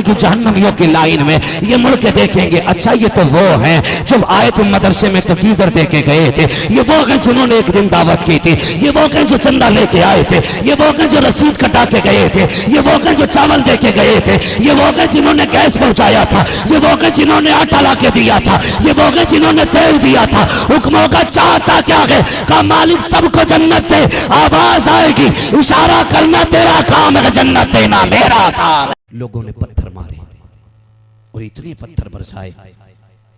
की जहन्नमियों की लाइन में, ये मुड़ के देखेंगे अच्छा ये तो वो हैं जब आए थे मदरसे में तो गीजर दे के गए थे, ये वो हैं जिन्होंने एक दिन दावत की थी, ये वो हैं जो चंदा लेके आए थे, ये वो हैं जो रसीद कटा के गए थे, ये वो हैं जो चावल दे के गए थे, ये वो हैं जिन्होंने गैस पहुंचाया था, ये वो हैं जिन्होंने आटा ला के दिया था, ये वो हैं जिन्होंने तेल दिया था। हुक्मों का चाहता क्या है का मालिक सबको जन्नत दे, आवाज आएगी इशारा करना तेरा काम है, जन्नत देना मेरा काम। लोगों ने पत्थर मारे और इतने पत्थर बरसाए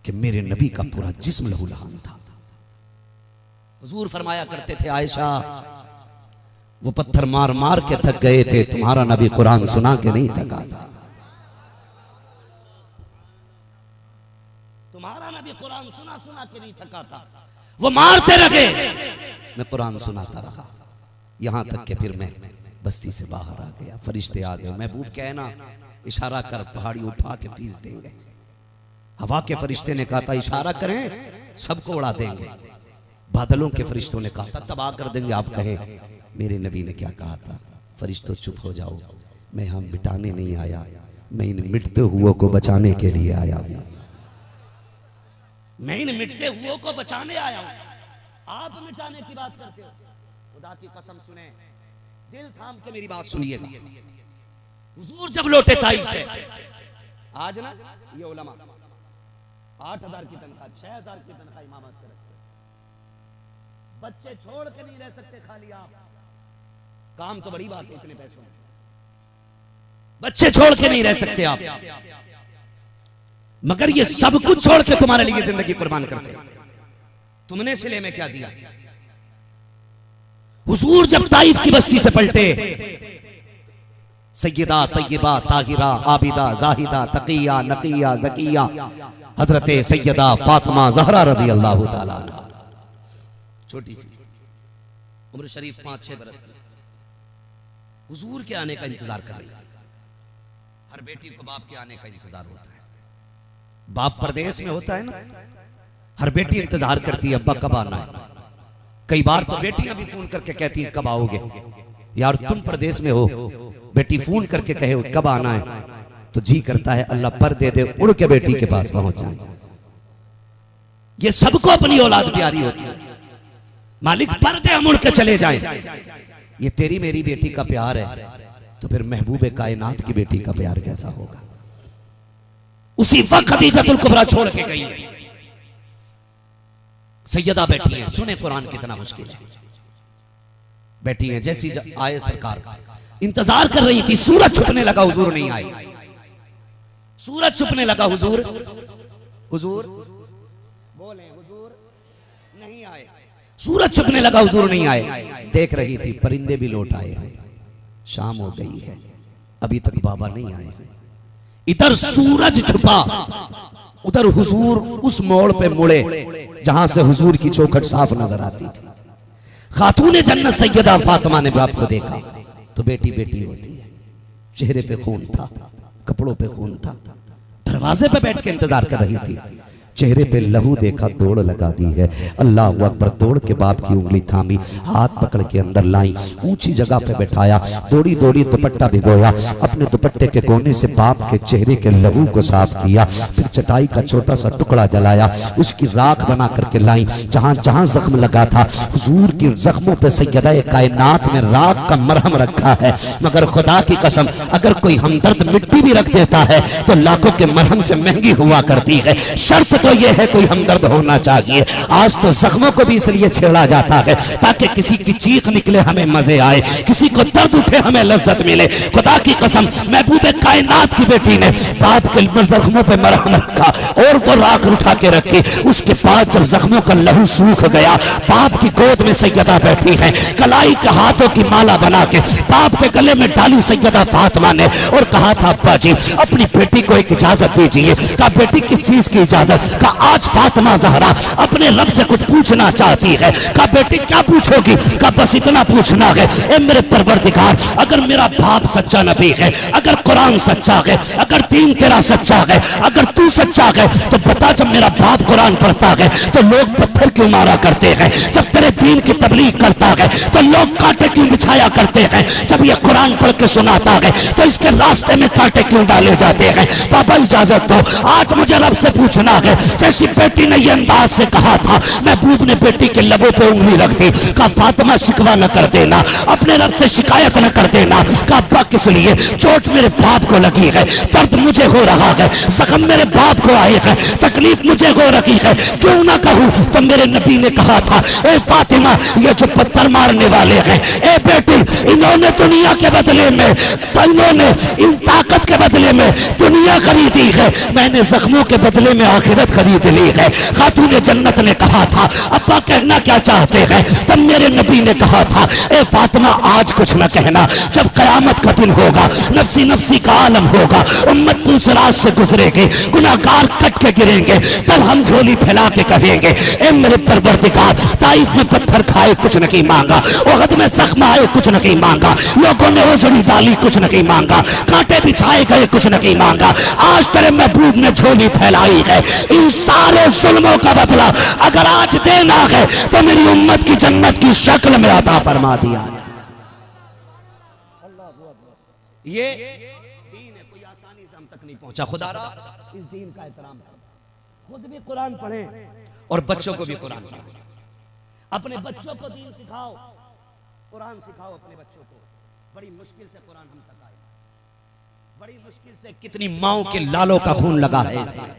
कि मेरे नबी का पूरा जिस्म लहूलुहान था। हुजूर फरमाया करते थे आयशा वो पत्थर मार मार के थक गए थे, तुम्हारा नबी कुरान सुना के नहीं थका था। तुम्हारा नबी कुरान सुना सुना के नहीं थका था, वो मारते रहे, मैं कुरान सुनाता रहा, यहां तक के फिर मैं बस्ती से बाहर आ गया, फरिश्ते आ गए। महबूब कहना इशारा कर पहाड़ी उठा के पीस देंगे। हवा के फरिश्ते ने कहा था इशारा करें सबको उड़ा देंगे। बादलों के फरिश्तों ने कहा था तबाह कर देंगे, आप कहें। मेरे नबी ने क्या कहा था, फरिश्तों चुप हो जाओ, मैं हम मिटाने नहीं आया, मैं इन मिटते हुओं को बचाने के लिए आया हूं। मैं इन मिटते हुओं को बचाने आया हूं, आप मिटाने की बात करते हो। खुदा की कसम सुने, दिल थाम के मेरी बात सुनिएगा। हुजूर जब लौटे ताइफ से, आज ना ये उलमा 8,000 की तनख्वाह 6,000 की तनख्वाह इमामत कर रखते, बच्चे छोड़ के नहीं रह सकते खाली आप, काम तो बड़ी बात है इतने पैसों में, बच्चे छोड़ के नहीं रह सकते आप, मगर ये सब कुछ छोड़ के तुम्हारे लिए जिंदगी कुर्बान करते। तुमने सिले में क्या दिया? हुजूर जब ताइफ की बस्ती से पलटे, सैयदा तय्यबा ताहिरा आबिदा जाहिदा तकिया नकिया जकिया हजरत सैयदा फातिमा ज़हरा रज़ी अल्लाह ताला अन्हा, छोटी सी उम्र शरीफ 5-6 बरस की, हुजूर के आने का इंतजार कर रही थी। हर बेटी को बाप के आने का इंतजार होता है, बाप परदेश में होता है ना, हर बेटी इंतजार करती है अब्बा कब आना है। कई बार तो बेटियां भी फोन करके कहती हैं कब आओगे। यार तुम परदेश में हो, बेटी फोन करके कहे कब आना है, तो जी करता है अल्लाह पर दे दे उड़ के बेटी के पास पहुंच जाए। ये सबको अपनी औलाद प्यारी होती है, मालिक पर दे हम उड़ के चले जाएं। ये तेरी मेरी बेटी का प्यार है, तो फिर महबूबे कायनात की बेटी का प्यार कैसा होगा। उसी वक्त खदीजतुल कुबरा छोड़ के गई है। सैयदा बैठी हैं, सुने कुरान कितना मुश्किल है, बैठी हैं। जैसी आए सरकार इंतजार कर रही थी, सूरज छुपने लगा, हुजूर नहीं आए। सूरज छुपने लगा, हुजूर हुजूर बोले, हुजूर नहीं आए। सूरज छुपने लगा, हुजूर नहीं आए। देख रही थी परिंदे भी लौट आए हैं, शाम हो गई है, अभी तक बाबा नहीं आए हैं। इधर सूरज छुपा, उधर हुजूर उस मोड़ पे मुड़े जहां से हुजूर की चौखट साफ नजर आती थी। खातूने जन्नत सैयदा फातिमा ने बाप को देखा तो बेटी बेटी होती है, चेहरे पे खून था, कपड़ों पे खून था, दरवाजे पे बैठ के इंतजार कर रही थी। चेहरे पे लहू देखा, दौड़ लगा दी है। अल्लाह अकबर, दौड़ के बाप की उंगली थामी, हाथ पकड़ के अंदर लाई, ऊंची जगह पे बैठाया, दौड़ी दौड़ी दुपट्टा भिगोया, अपने दुपट्टे के कोने से बाप के चेहरे के लहू को साफ किया, फिर चटाई का छोटा सा टुकड़ा जलाया, उसकी राख बना करके लाई। जहां जहां जख्म लगा था, हुजूर की जख्मों पे सैयदा कायनात में राख का मरहम रखा है। मगर खुदा की कसम, अगर कोई हमदर्द मिट्टी भी रख देता है तो लाखों के मरहम से महंगी हुआ करती है। शर्त तो ये है कोई हमदर्द होना चाहिए। आज तो जख्मों को भी इसलिए छेड़ा जाता है ताकि किसी की चीख निकले हमें मजे आए, किसी को दर्द उठे हमें लज्जत मिले। खुदा की कसम, महबूबे कायनात की बेटी ने बाप के जख्मों पे मरहम रखा और वो राख उठा के रखी। उसके बाद जब जख्मों का लहू सूख गया, बाप की गोद में सैयदा बैठी है, कलाई के हाथों की माला बना के बाप के गले में डाली सैयदा फातिमा ने और कहा था अब्बा जी अपनी बेटी को एक इजाजत दीजिए। कहा बेटी किस चीज की इजाजत? कहा आज फातिमा ज़हरा अपने रब से कुछ पूछना चाहती है। कहा बेटी क्या पूछोगी? कहा बस इतना पूछना है, ए मेरे परवरदिगार, अगर मेरा बाप सच्चा नबी है, अगर कुरान सच्चा है, अगर दीन तेरा सच्चा है, अगर तू सच्चा है, तो बता जब मेरा बाप कुरान पढ़ता है तो लोग पत्थर क्यों मारा करते हैं? जब तेरे दीन की तबलीग करता है तो लोग कांटे क्यों बिछाया करते हैं? जब ये कुरान पढ़ के सुनाता है तो इसके रास्ते में कांटे क्यों डाले जाते हैं? बाबा इजाजत दो, आज मुझे रब से पूछना है। जैसी बेटी ने ये अंदाज से कहा था, महबूब ने बेटी के लबों पे उंगली रख दी। कहा फातिमा शिकवा न कर देना, अपने रब से शिकायत न कर देना। कहा अब्बा किस लिए? चोट मेरे बाप को लगी है, दर्द मुझे हो रहा है, जख्म मेरे बाप को आए हैं, तकलीफ मुझे हो रही है, क्यों ना कहूं? तो मेरे नबी ने कहा था, ए फातिमा ये जो पत्थर मारने वाले हैं, ए बेटी इन्होंने दुनिया के बदले में, इन्होंने इन ताकत के बदले में दुनिया खरीदी है, मैंने जख्मों के बदले में आखिरत खरीद ली है। खातून जन्नत ने कहा था अब्बा कहना क्या चाहते हैं? तब मेरे नबी ने कहा था, ए फातिमा आज कुछ न कहना, जब कयामत का दिन होगा, नफसी नफसी का आलम होगा, उम्मत पुलसराज से गुजरेगी, गुनाहगार कट के गिरेंगे, तब हम झोली फैला के कहेंगे, ए मेरे परवरदिगार, ताइफ में पत्थर खाए कुछ नहीं मांगा, ओहद में जख्म आए कुछ नहीं मांगा, लोगों ने ओझड़ी डाली कुछ नहीं मांगा, कांटे बिछाए गए कुछ नहीं मांगा, आज तेरे महबूब ने झोली फैलाई है। इन सारे जुल्मों का बदला अगर आज देना है तो मेरी उम्मत की जन्नत की शक्ल में अता फरमा दिया। ये दीन है, कोई आसानी से हम तक नहीं पहुंचा। खुदारा इस दीन का एहतराम करें, खुद भी कुरान पढ़ें और बच्चों को भी कुरान पढ़ाएं। अपने बच्चों को दीन सिखाओ, कुरान सिखाओ अपने बच्चों को। बड़ी मुश्किल से कुरान हम तक आए, बड़ी मुश्किल से। कितनी माओं के लालों का खून लगा है इसमें,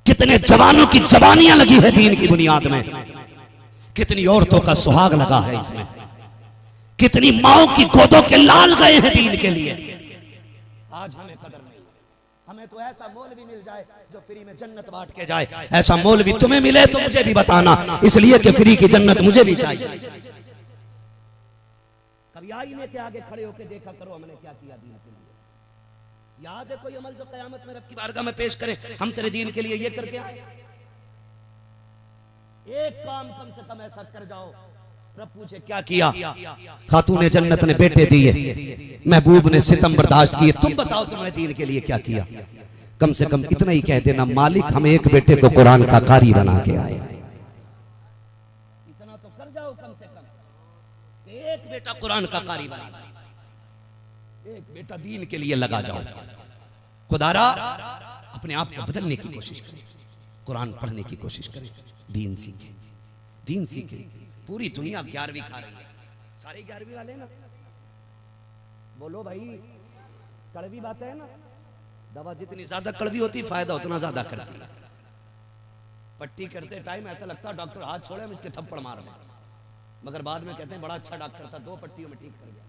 कितने जवानों की जवानियां लगी है दीन की बुनियाद में, कितनी औरतों का सुहाग लगा है इसमें, कितनी माओं की गोदों के लाल गए हैं दीन के लिए। आज हमें कदर नहीं, हमें तो ऐसा मौलवी मिल जाए जो फ्री में जन्नत बांट के जाए। ऐसा मौलवी तुम्हें मिले तो मुझे भी बताना, इसलिए कि फ्री की जन्नत मुझे भी चाहिए। कभी आईने के आगे खड़े होकर देखा करो हमने क्या किया दीन के लिए। याद है कोई अमल जो कयामत में रब की बारगाह में पेश करे, हम तेरे दीन के लिए ये करके आए? एक काम कम से कम ऐसा कर जाओ, रब पूछे क्या किया? खातून जन्नत ने बेटे दिए, महबूब ने सितम बर्दाश्त किए, तुम बताओ तुमने दीन के लिए क्या किया? कम से कम इतना ही कह देना, मालिक हम एक बेटे को कुरान का कारी बना के आए। इतना तो कर जाओ कम से कम, एक बेटा कुरान का कारी बना, एक बेटा दीन के लिए लगा जाओ। खुदारा अपने आप को बदलने की कोशिश करें, कुरान पढ़ने की कोशिश करें, दीन सीखें, दीन सीखें। पूरी दुनिया 11वीं खा रही है, सारे 11वीं वाले ना, बोलो भाई, कड़वी बात है ना। दवा जितनी ज्यादा कड़वी होती फायदा उतना ज्यादा करती है। पट्टी करते टाइम ऐसा लगता डॉक्टर हाथ छोड़े हम इसके थप्पड़ मार दें, मगर बाद में कहते हैं बड़ा अच्छा डॉक्टर था, 2 पट्टियों में ठीक कर गया।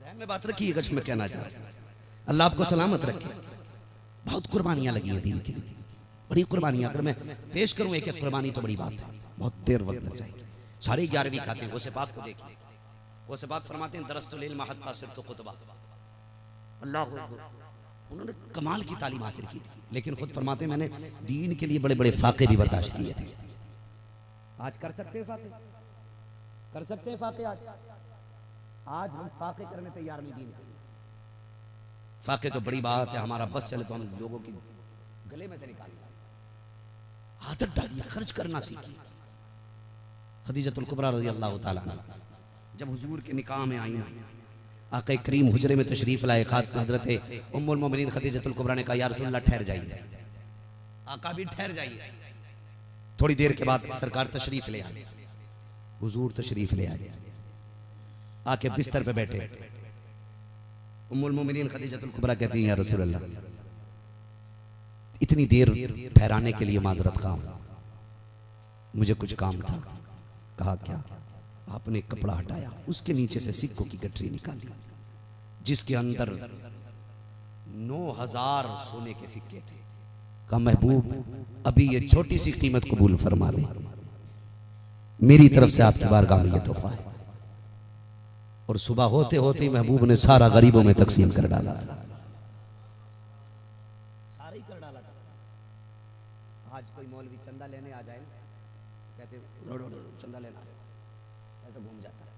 ज़हन में बात रखिएगा जो मैं कहना चाह रहा हूं। अल्लाह आपको सलामत रखे। बहुत कुर्बानियां लगी हैं दीन के लिए, बड़ी कुर्बानियां। अगर मैं पेश करूं एक एक कुर्बानी तो बड़ी बात है, बहुत देर वक्त लग जाएगी। सारी 11वीं खाते हैं। गौसे पाक को देखिए, गौसे पाक फरमाते हैं दरस्तुल इल्म हत्ता सिरतु कुतबा। अल्लाह, उन्होंने कमाल की तालीम हासिल की थी, लेकिन खुद फरमाते हैं मैंने दीन के लिए बड़े बड़े फाके भी बर्दाश्त किए थे। आज कर सकते हैं फाके, कर सकते हैं फाके। आज हम फाके करने तैयार नहीं दीन के लिए। फाके तो बड़ी बात है, हमारा बस चले तो हम लोगों की गले में से निकालिए। आदत डालिए, खर्च करना सीखिए। खदीजतुल कुबरा रज़ी अल्लाह ताला अन्हा जब हुजूर के निकाह में आई ना, आक़ा करीम हुजरे में तशरीफ लाए। हज़रत उम्मुल मोमिनीन खदीजतुल कुबरा ने कहा या रसूलल्लाह ठहर जाइए। आक़ा भी ठहर जाइए। थोड़ी देर के बाद सरकार तशरीफ ले आए, हुजूर तशरीफ ले आए, आके बिस्तर पे बैठे। उम्मुल मोमिनीन खदीजतुल कुबरा कहती हैं या रसूलल्लाह इतनी देर ठहराने के लिए माजरत खां, मुझे कुछ काम था। कहा क्या? आपने कपड़ा हटाया, उसके नीचे से सिक्कों की गठरी निकाली जिसके अंदर 9000 सोने के सिक्के थे। कहा महबूब अभी ये छोटी सी कीमत कबूल फरमा ले, मेरी तरफ से आपकी बारगाह में ये तोहफा है। और सुबह होते होते ही महबूब ने सारा गरीबों में तकसीम कर डाला था। सारे चंदा लेना, ऐसे घूम जाता है।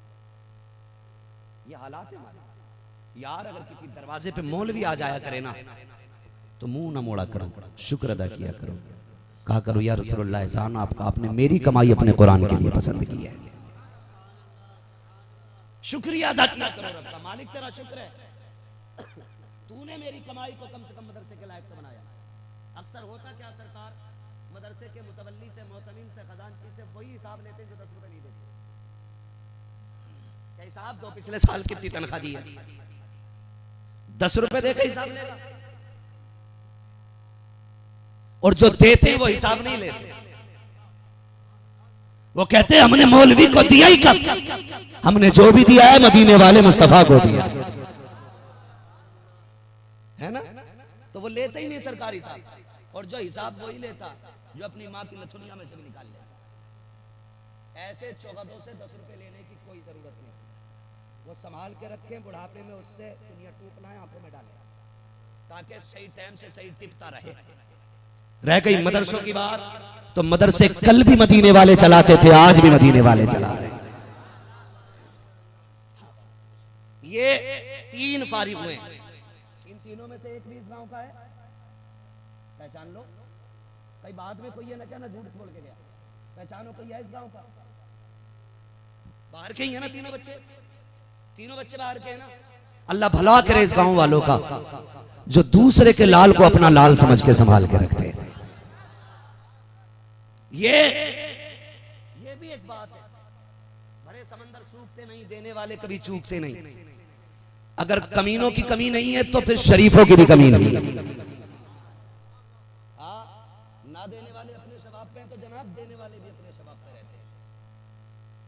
ये हालात है हमारे यार। अगर किसी दरवाजे पे मौलवी आ जाया करे ना तो मुंह ना मोड़ा करो, शुक्र अदा किया करो, कहा करो या रसूलुल्लाह एहसान आपका, आपने मेरी कमाई अपने कुरान के लिए पसंद की है। शुक्रिया अदा किया करो रब का, मालिक तेरा शुक्र है, तूने मेरी कमाई को कम से कम मदरसे के लायक तो बनाया। अक्सर होता क्या सरकार, मदरसे के मुतवल्ली से, मोहतमिम से, खजानची से वही हिसाब लेते हैं जो 10 रुपए नहीं देते। क्या हिसाब दो, पिछले साल कितनी तनख्वाह दी है, 10 रुपए देकर हिसाब लेगा। और जो देते हैं वो हिसाब नहीं लेते, वो कहते हैं हमने मौलवी को दिया ही कब, हमने जो भी दिया है मदीने वाले मुस्तफा को दिया है ना। तो वो लेते ही नहीं सरकारी हिसाब, और जो हिसाब वही लेता जो अपनी माँ की नथुनिया में से भी निकाल लेता। ऐसे चौगदों से 10 रुपए लेने की कोई जरूरत नहीं, वो संभाल के रखें, बुढ़ापे में उससे चुनिया टूक लाएं, आंखों में डालें, ताकि सही टाइम से सही टिपता रहे। रह गई मदरसों की बात, तो मदरसे कल भी मदीने वाले चलाते थे, आज भी मदीने वाले चला रहे। ये 3 फारिग हुए, इन तीनों में से एक भी इस गांव का है, पहचान लो। कई बाद में कोई है ना क्या ना झूठ बोल के गया, पहचानो कोई है इस गांव का। बाहर के ही है ना तीनों बच्चे, तीनों बच्चे बाहर के हैं ना। अल्लाह भला करे इस गांव वालों का जो दूसरे के लाल को अपना लाल समझ के संभाल के रखते हैं। ये भी एक बात है, भरे समंदर सूखते नहीं, देने वाले कभी चूकते नहीं। अगर कमीनों की कमी नहीं है तो फिर शरीफों की भी कमी नहीं है। ना देने वाले अपने शबाब पे हैं तो जनाब देने वाले भी अपने शबाब पे रहते हैं।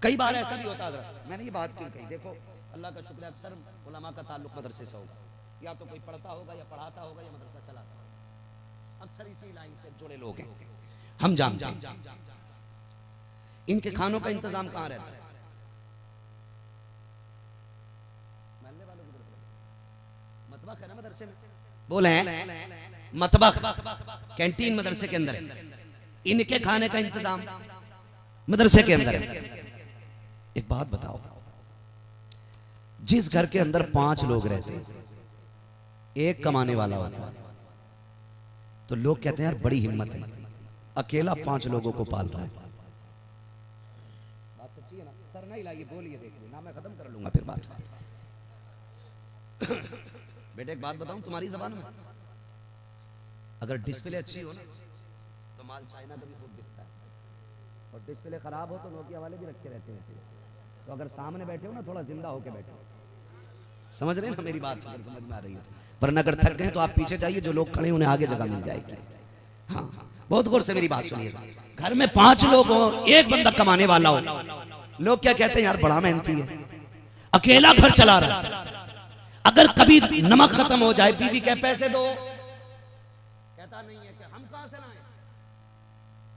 कई बार ऐसा भी होता है, मैंने ये बात क्यों कही, देखो अल्लाह का शुक्र है, अक्सर उलमा का ताल्लुक मदरसे से होगा, या तो कोई पढ़ता होगा या पढ़ाता होगा या मदरसा चलाता होगा, अक्सर इसी लाइन से जुड़े लोग हैं। हम जानते हैं इनके खानों का इंतजाम कहां रहता है, मतबख है ना मदरसे में, बोले मतबख कैंटीन मदरसे के अंदर है, इनके खाने का इंतजाम मदरसे के अंदर है। एक बात बताओ, जिस घर के अंदर 5 लोग रहते हैं, एक कमाने वाला होता है, तो लोग कहते हैं यार बड़ी हिम्मत है, अकेला 5 लोगों को पाल रहा है। बात सच्ची है ना, सर नहीं लाइए, बोलिए, देखिए ना, मैं खत्म कर लूंगा फिर बात। बेटे एक बात बताऊं तुम्हारी जबान में, अगर डिस्प्ले अच्छी हो ना तो माल चाइना का भी खूब दिखता है, और डिस्प्ले खराब हो तो नोकिया वाले भी रखे रहते हैं। तो अगर सामने बैठे हो ना थोड़ा जिंदा होके बैठो, समझ रहे हैं ना मेरी बात, अगर समझ में आ रही है तो। वरना अगर थक गए तो आप पीछे जाइए, जो लोग खड़े उन्हें आगे जगह मिल जाएगी। हाँ, बहुत गौर से मेरी बात सुनिएगा। घर में 5 लोग हो, एक बंदा कमाने वाला हो, लोग क्या कहते हैं यार बड़ा मेहनती है, अकेला घर चला रहा है। अगर कभी नमक खत्म हो जाए, बीवी कहे पैसे दो, कहता नहीं है, क्या हम कहां से लाएं,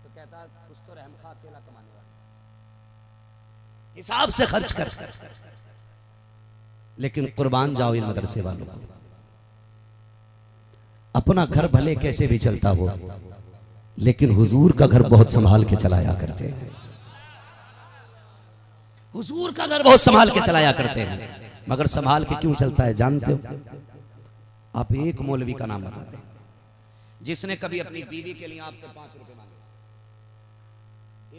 तो कहता कुछ तो रहम खा, अकेला कमाने वाला, हिसाब से खर्च कर। लेकिन कुर्बान जाओ इन मदरसे वालों को, अपना घर भले कैसे भी चलता हो, लेकिन हुजूर का घर बहुत संभाल के चलाया करते हैं। हुजूर का घर बहुत संभाल के चलाया करते हैं। मगर संभाल के क्यों चलता है जानते हो? आप एक मौलवी का नाम बताते हैं जिसने कभी अपनी बीवी के लिए आपसे 5 रुपए मांगे,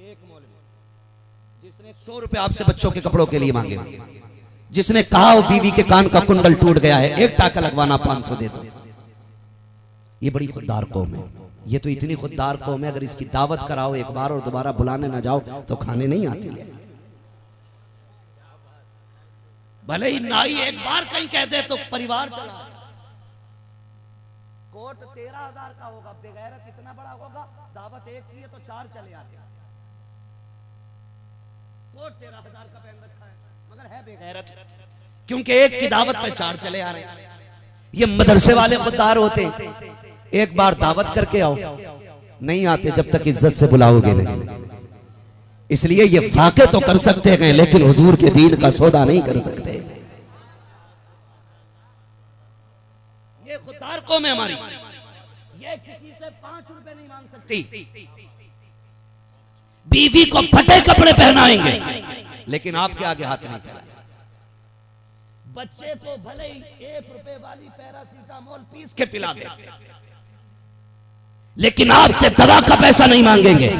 एक मौलवी जिसने 100 रुपए आपसे बच्चों के कपड़ों के लिए मांगे, जिसने कहा वो बीवी के कान का कुंडल टूट गया है, एक टाका लगवाना 500 दे दो। ये बड़ी खुददार कौम है, ये तो इतनी खुददार कौम है, अगर इसकी दावत कराओ एक बार और दोबारा बुलाने ना जाओ तो खाने नहीं आती है। भले ही नाई एक बार कहीं कह दे तो परिवार चला। कोट 13,000 का होगा, बेगैरत इतना बड़ा होगा, दावत एक की है तो 4 चले आते। कोट 13,000 का पहन रखा है, मगर है बेगैरत, क्योंकि एक की दावत पे 4 चले आ रहे हैं। ये मदरसे वाले खुददार होते, एक बार दावत करके आओ, नहीं आते जब तक इज्जत से बुलाओगे नहीं। इसलिए ये फाके तो कर सकते हैं, लेकिन हुजूर के दीन का सौदा नहीं कर सकते। ये खुददार कौम है हमारी, ये किसी से 5 रुपए नहीं मांग सकती। बीवी को फटे कपड़े पहनाएंगे, लेकिन आपके आगे हाथ नहीं फैलाएंगे। बच्चे को भले ही 1 रुपए वाली पैरासीटामोल पीस के पिला दे, लेकिन आपसे दवा का पैसा नहीं मांगेंगे।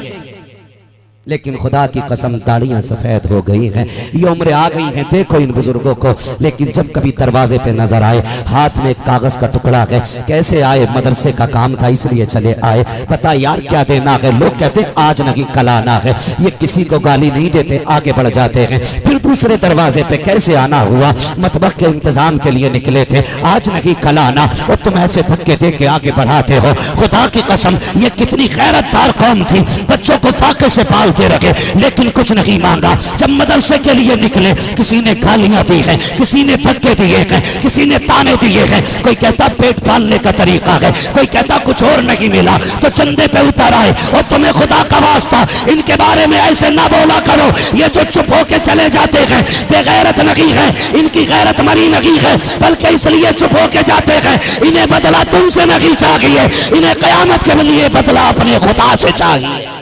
लेकिन खुदा की कसम दाढ़ियां सफेद हो गई हैं, ये उम्र आ गई है, देखो इन बुजुर्गों को। लेकिन जब कभी दरवाजे पे नजर आए, हाथ में कागज का टुकड़ा है, कैसे आए, मदरसे का काम था इसलिए चले आए, पता यार क्या देना है। लोग कहते हैं आज नहीं कल आना है, ये किसी को गाली नहीं देते, आगे बढ़ जाते हैं। फिर दूसरे दरवाजे पे कैसे आना हुआ, मतबख के इंतजाम के लिए निकले थे, आज नहीं कल आना, और तुम ऐसे धक्के दे के आगे बढ़ाते हो। खुदा की कसम ये कितनी गैरतदार कौम थी, बच्चों को फाके से पाल रखे, लेकिन कुछ नहीं मांगा। जब मदरसे के लिए निकले, किसी ने गालियां दी हैं, किसी ने धक्के दिए हैं, किसी ने ताने दिए हैं। कोई कहता पेट पालने का तरीका है, कोई कहता कुछ और नहीं मिला तो चंदे पे उतर आए। और तुम्हें खुदा का वास्ता इनके बारे में ऐसे ना बोला करो, ये जो चुप होके चले जाते हैं बेगैरत नहीं है, इनकी गैरत मरी नहीं है, बल्कि इसलिए चुप होके जाते हैं इन्हें बदला तुमसे नहीं चाहिए, इन्हें कयामत के लिए बदला अपने खुदा से चाहिए।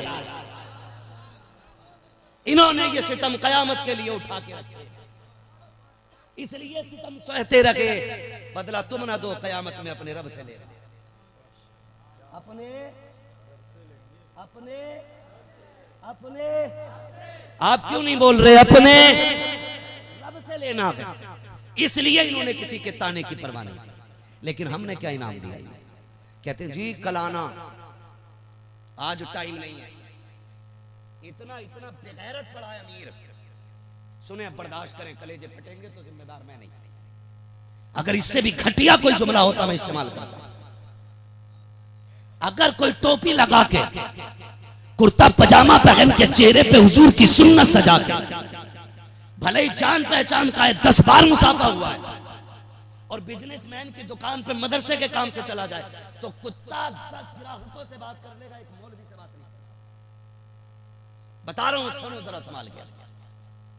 इन्होंने ये सितम कयामत के लिए उठा के रखे, इसलिए सितम सहते रखे, बदला तुम ना दो, कयामत में अपने रब से ले रहे, अपने अपने अपने आप क्यों नहीं बोल रहे, अपने रब से लेना है। इसलिए इन्होंने किसी के ताने की परवाह नहीं की। लेकिन हमने क्या इनाम दिया इन्हें, कहते हैं जी कल आना, आज टाइम नहीं है। इतना इतना बेगैरत पड़ा है अमीर, सुने बर्दाश्त करें, कलेजे फटेंगे तो जिम्मेदार मैं नहीं। अगर इससे भी घटिया कोई जुमला होता मैं इस्तेमाल करता। अगर कोई टोपी लगा के, कुर्ता पजामा पहन के, चेहरे पे हुजूर की सुन्नत सजा के, भले ही जान पहचान का है, 10 बार मुसाफा हुआ है, और बिजनेसमैन की दुकान पे मदरसे के काम से चला जाए, तो कुत्ता 10 ग्राहकों से बात कर लेगा, एक मौलवी से बात नहीं। बता रहा हूं, सुनो जरा संभाल के,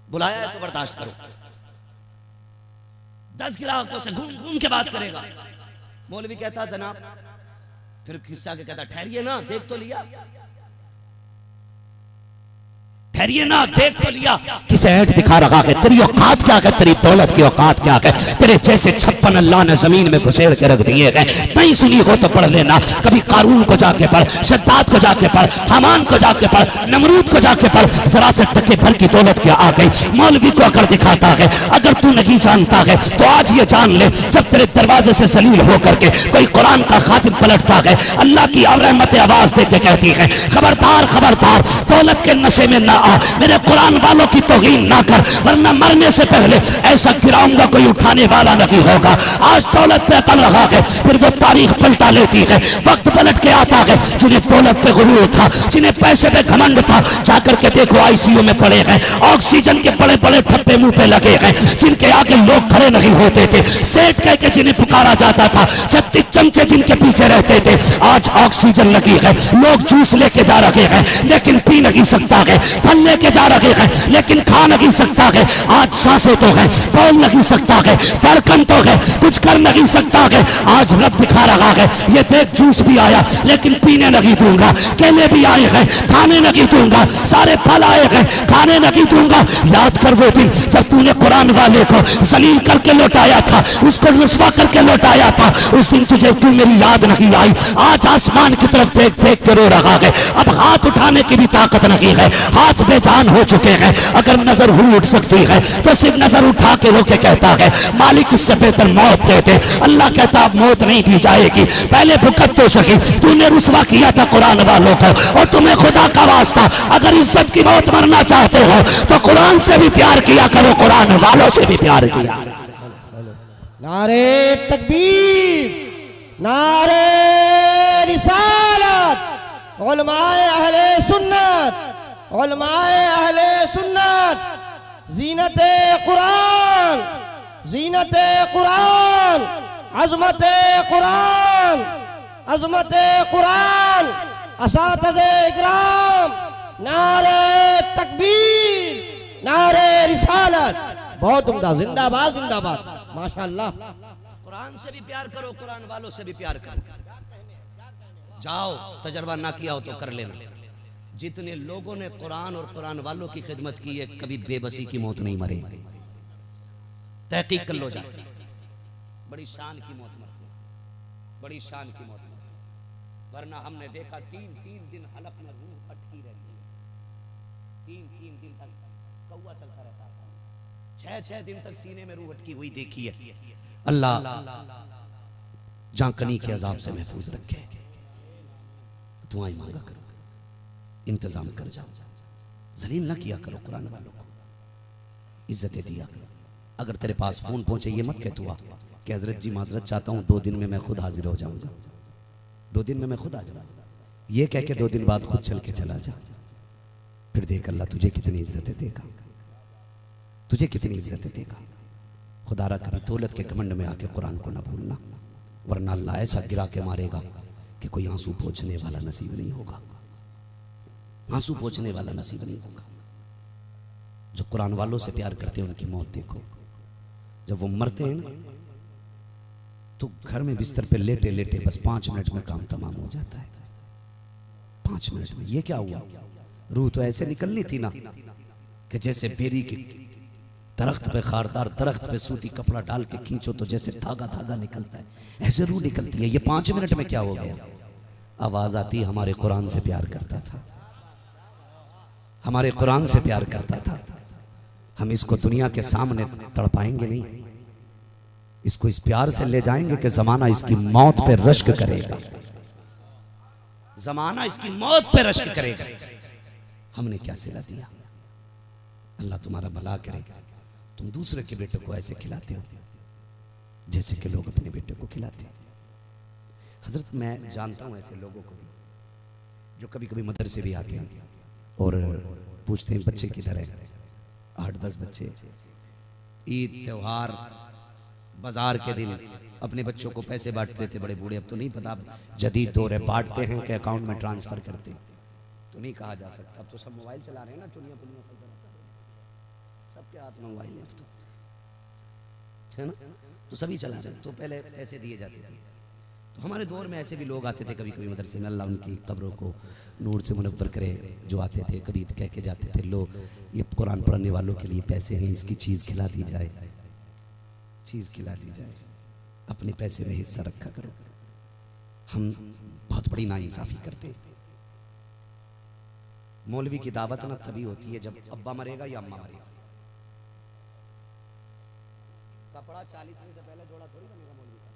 बुलाया है तो बर्दाश्त करो। 10 ग्राहकों से घूम घूम के बात करेगा। मौलवी कहता जनाब, फिर खिस्सा के कहता ठहरिए ना, देख तो लिया, ठहरिए ना, देख तो लिया। किसे ऐठ दिखा रहा है, तेरी औकात क्या है, तेरी दौलत की औकात क्या है, तेरे जैसे 56 अल्लाह ने जमीन में घुसेड़ के रख दिए हैं। नहीं सुनी हो तो पढ़ लेना, कभी कारून को जाके पढ़, शद्दाद को जाके पढ़, हमान को जाके पढ़, नमरूद को जाके पढ़, जरा से टके भर की दौलत क्या आ गई। मौलवी को अगर दिखाता है, अगर तू नहीं जानता है तो आज ये जान ले, जब तेरे दरवाजे से जलील होकर के कोई कुरान का खातिब पलटता है, अल्लाह की रहमत आवाज देके कहती है खबरदार खबरदार, दौलत के नशे में ना आ, मेरे कुरान वालों की तौहीन ना कर, वरना मरने से पहले ऐसा गिराऊंगा कोई उठाने वाला नहीं होगा। आज दौलत पे अकल रहा है, फिर वो तारीख पलटा लेती है, वक्त पलट के आता है। जिन्हें दौलत पे गुरूर था, जिन्हें पैसे पे घमंड था, जाकर के देखो आईसीयू में पड़े हैं, ऑक्सीजन के बड़े बड़े ठप्पे मुंह पे लगे हैं, जिनके आगे लोग खड़े नहीं होते थे, सेठ कह के जिन्हें पुकारा जाता था, 36 चमचे जिनके पीछे रहते थे, आज ऑक्सीजन लगी है, लोग जूस लेके जा रहे हैं लेकिन पी नहीं सकता है, फल लेके जा रहे हैं लेकिन खा नहीं सकता है। आज सांसें तो है, बोल नहीं सकता है, धड़कन तो है, कुछ कर नहीं सकता है। आज रब दिखा रहा है, ये देख जूस भी आया लेकिन पीने नहीं दूंगा, केले भी आए हैं खाने नहीं दूंगा, सारे फल आए हैं खाने नहीं दूंगा। याद कर वो दिन जब तूने कुरान वाले को जलील करके लौटाया था, उसको रुस्वा करके लौटाया था, उस दिन तुझे तू मेरी याद नहीं आई। आज आसमान की तरफ देख देख के रो रहा है, अब हाथ उठाने की भी ताकत नहीं है, हाथ बेजान हो चुके हैं। अगर नजर हुई उठ सकती है तो सिर्फ नजर उठा के वो क्या कहता है, मालिक इससे बेहतर मौत दे दे। अल्लाह कहता अब मौत नहीं दी जाएगी, पहले भुगत तो सही, तूने रुस्वा किया था कुरान वालों को, और तुम्हें खुदा का वास्ता अगर इज्जत की मौत मरना चाहते हो तो कुरान से भी प्यार किया करो, कुरान वालों से भी प्यार किया। नारे तकबीर, नारे रिसालत, उलमाए अहले सुन्नत, उलमाए अहले सुन्नत, जीनते कुरान, जीनते कुरान, अज़मते कुरान, अज़मते कुरान, असातिज़े इकराम, नारे तकबीर, नारे रिसालत। बहुत उम्दा, जिंदाबाद जिंदाबाद, माशाअल्लाह। कुरान से भी प्यार करो, कुरान वालों से भी प्यार करो। जाओ, तजर्बा ना किया हो तो कर लेना। जितने लोगों ने कुरान और कुरान वालों की खिदमत की है कभी बेबसी की मौत नहीं मरे। तहकीक कर लो जाकर, बड़ी शान की मौत मरते, बड़ी शान की मौत मरते। वरना हमने देखा 3-3 दिन हलक में रूह अटकी रहती है, 3-3 दिन तक कौवा चलता रहता है, 6-6 दिन तक सीने में रूह अटकी हुई देखी है। अल्लाह जांकनी के अजाब से महफूज रखे। दुआएं मांगा करो, इंतजाम कर जाओ, जलील ना किया करो कुरान वालों को, इज्जतें दिया करो। अगर तेरे पास फोन पहुंचे ये मत कह तू आ कि हजरत जी माजरत चाहता हूं 2 दिन में मैं खुद हाजिर हो जाऊंगा, 2 दिन में मैं खुद आ जाऊंगा। ये कह के 2 दिन बाद खुद चल के चला जा, फिर देख अल्लाह तुझे कितनी इज्जतें देगा, तुझे कितनी इज्जतें देगा। खुदारा कभी दौलत के घमंड में आके कुरान को ना भूलना, वरना अल्लाह ऐसा गिरा के मारेगा कि कोई आंसू पोंछने वाला नसीब नहीं होगा, आंसू पोंछने वाला नसीब नहीं होगा। जो कुरान वालों से प्यार करते हैं उनकी मौत देखो, जब वो मरते हैं ना तो घर में बिस्तर पे लेटे लेटे बस 5 मिनट में काम तमाम हो जाता है, 5 मिनट में। ये क्या हुआ? रूह तो ऐसे निकलनी थी ना कि जैसे बेरी की दरख्त पे, खारदार दरख्त पे सूती कपड़ा डाल के खींचो तो जैसे धागा धागा निकलता है, ऐसे रूह निकलती है। ये 5 मिनट में क्या हो गया? आवाज आती हमारे कुरान से प्यार करता था, हमारे कुरान से प्यार करता था। हम इसको दुनिया के सामने तड़पाएंगे नहीं, इसको इस प्यार से ले जाएंगे कि जमाना इसकी मौत पे रश्क करेगा, जमाना इसकी मौत पे रश्क करेगा। हमने क्या सिला दिया? अल्लाह तुम्हारा भला करे। तुम दूसरे के बेटे को ऐसे खिलाते हो जैसे कि लोग अपने बेटे को खिलाते हैं। हजरत मैं जानता हूं ऐसे लोगों को भी जो कभी कभी मदरसे भी आते हैं और पूछते हैं बच्चे किधर है, 8-10 बच्चे। ईद त्योहार बाजार के दिन अपने बच्चों को पैसे बांटते थे बड़े बूढ़े, अब तो नहीं पता, जदीद दौर है, बांटते हैं कि अकाउंट में ट्रांसफर करते हैं, तो नहीं कहा जा सकता। अब तो सब मोबाइल चला रहे हैं ना, चुनिया पुनिया सब सबके हाथ में मोबाइल है, तो है ना, तो सभी चला रहे हैं। तो पहले पैसे दिए जाते थे, तो हमारे दौर में ऐसे भी लोग आते थे कभी कभी मदरसे में, अल्लाह उनकी कब्रों को नूर से मुनव्वर करे, जो आते थे कभी कह के जाते थे लो ये कुरान पढ़ने वालों के लिए पैसे हैं, इसकी चीज़ खिला दी जाए, चीज़ खिला दी जाए, अपने पैसे में हिस्सा रखा करो। हम बहुत बड़ी नाइंसाफ़ी करते हैं। मौलवी की दावत ना तभी होती है जब अब्बा मरेगा या अम्मा मरेगा। कपड़ा 40वीं से पहले जोड़ा थोड़ी बनेगा मौलवी साहब।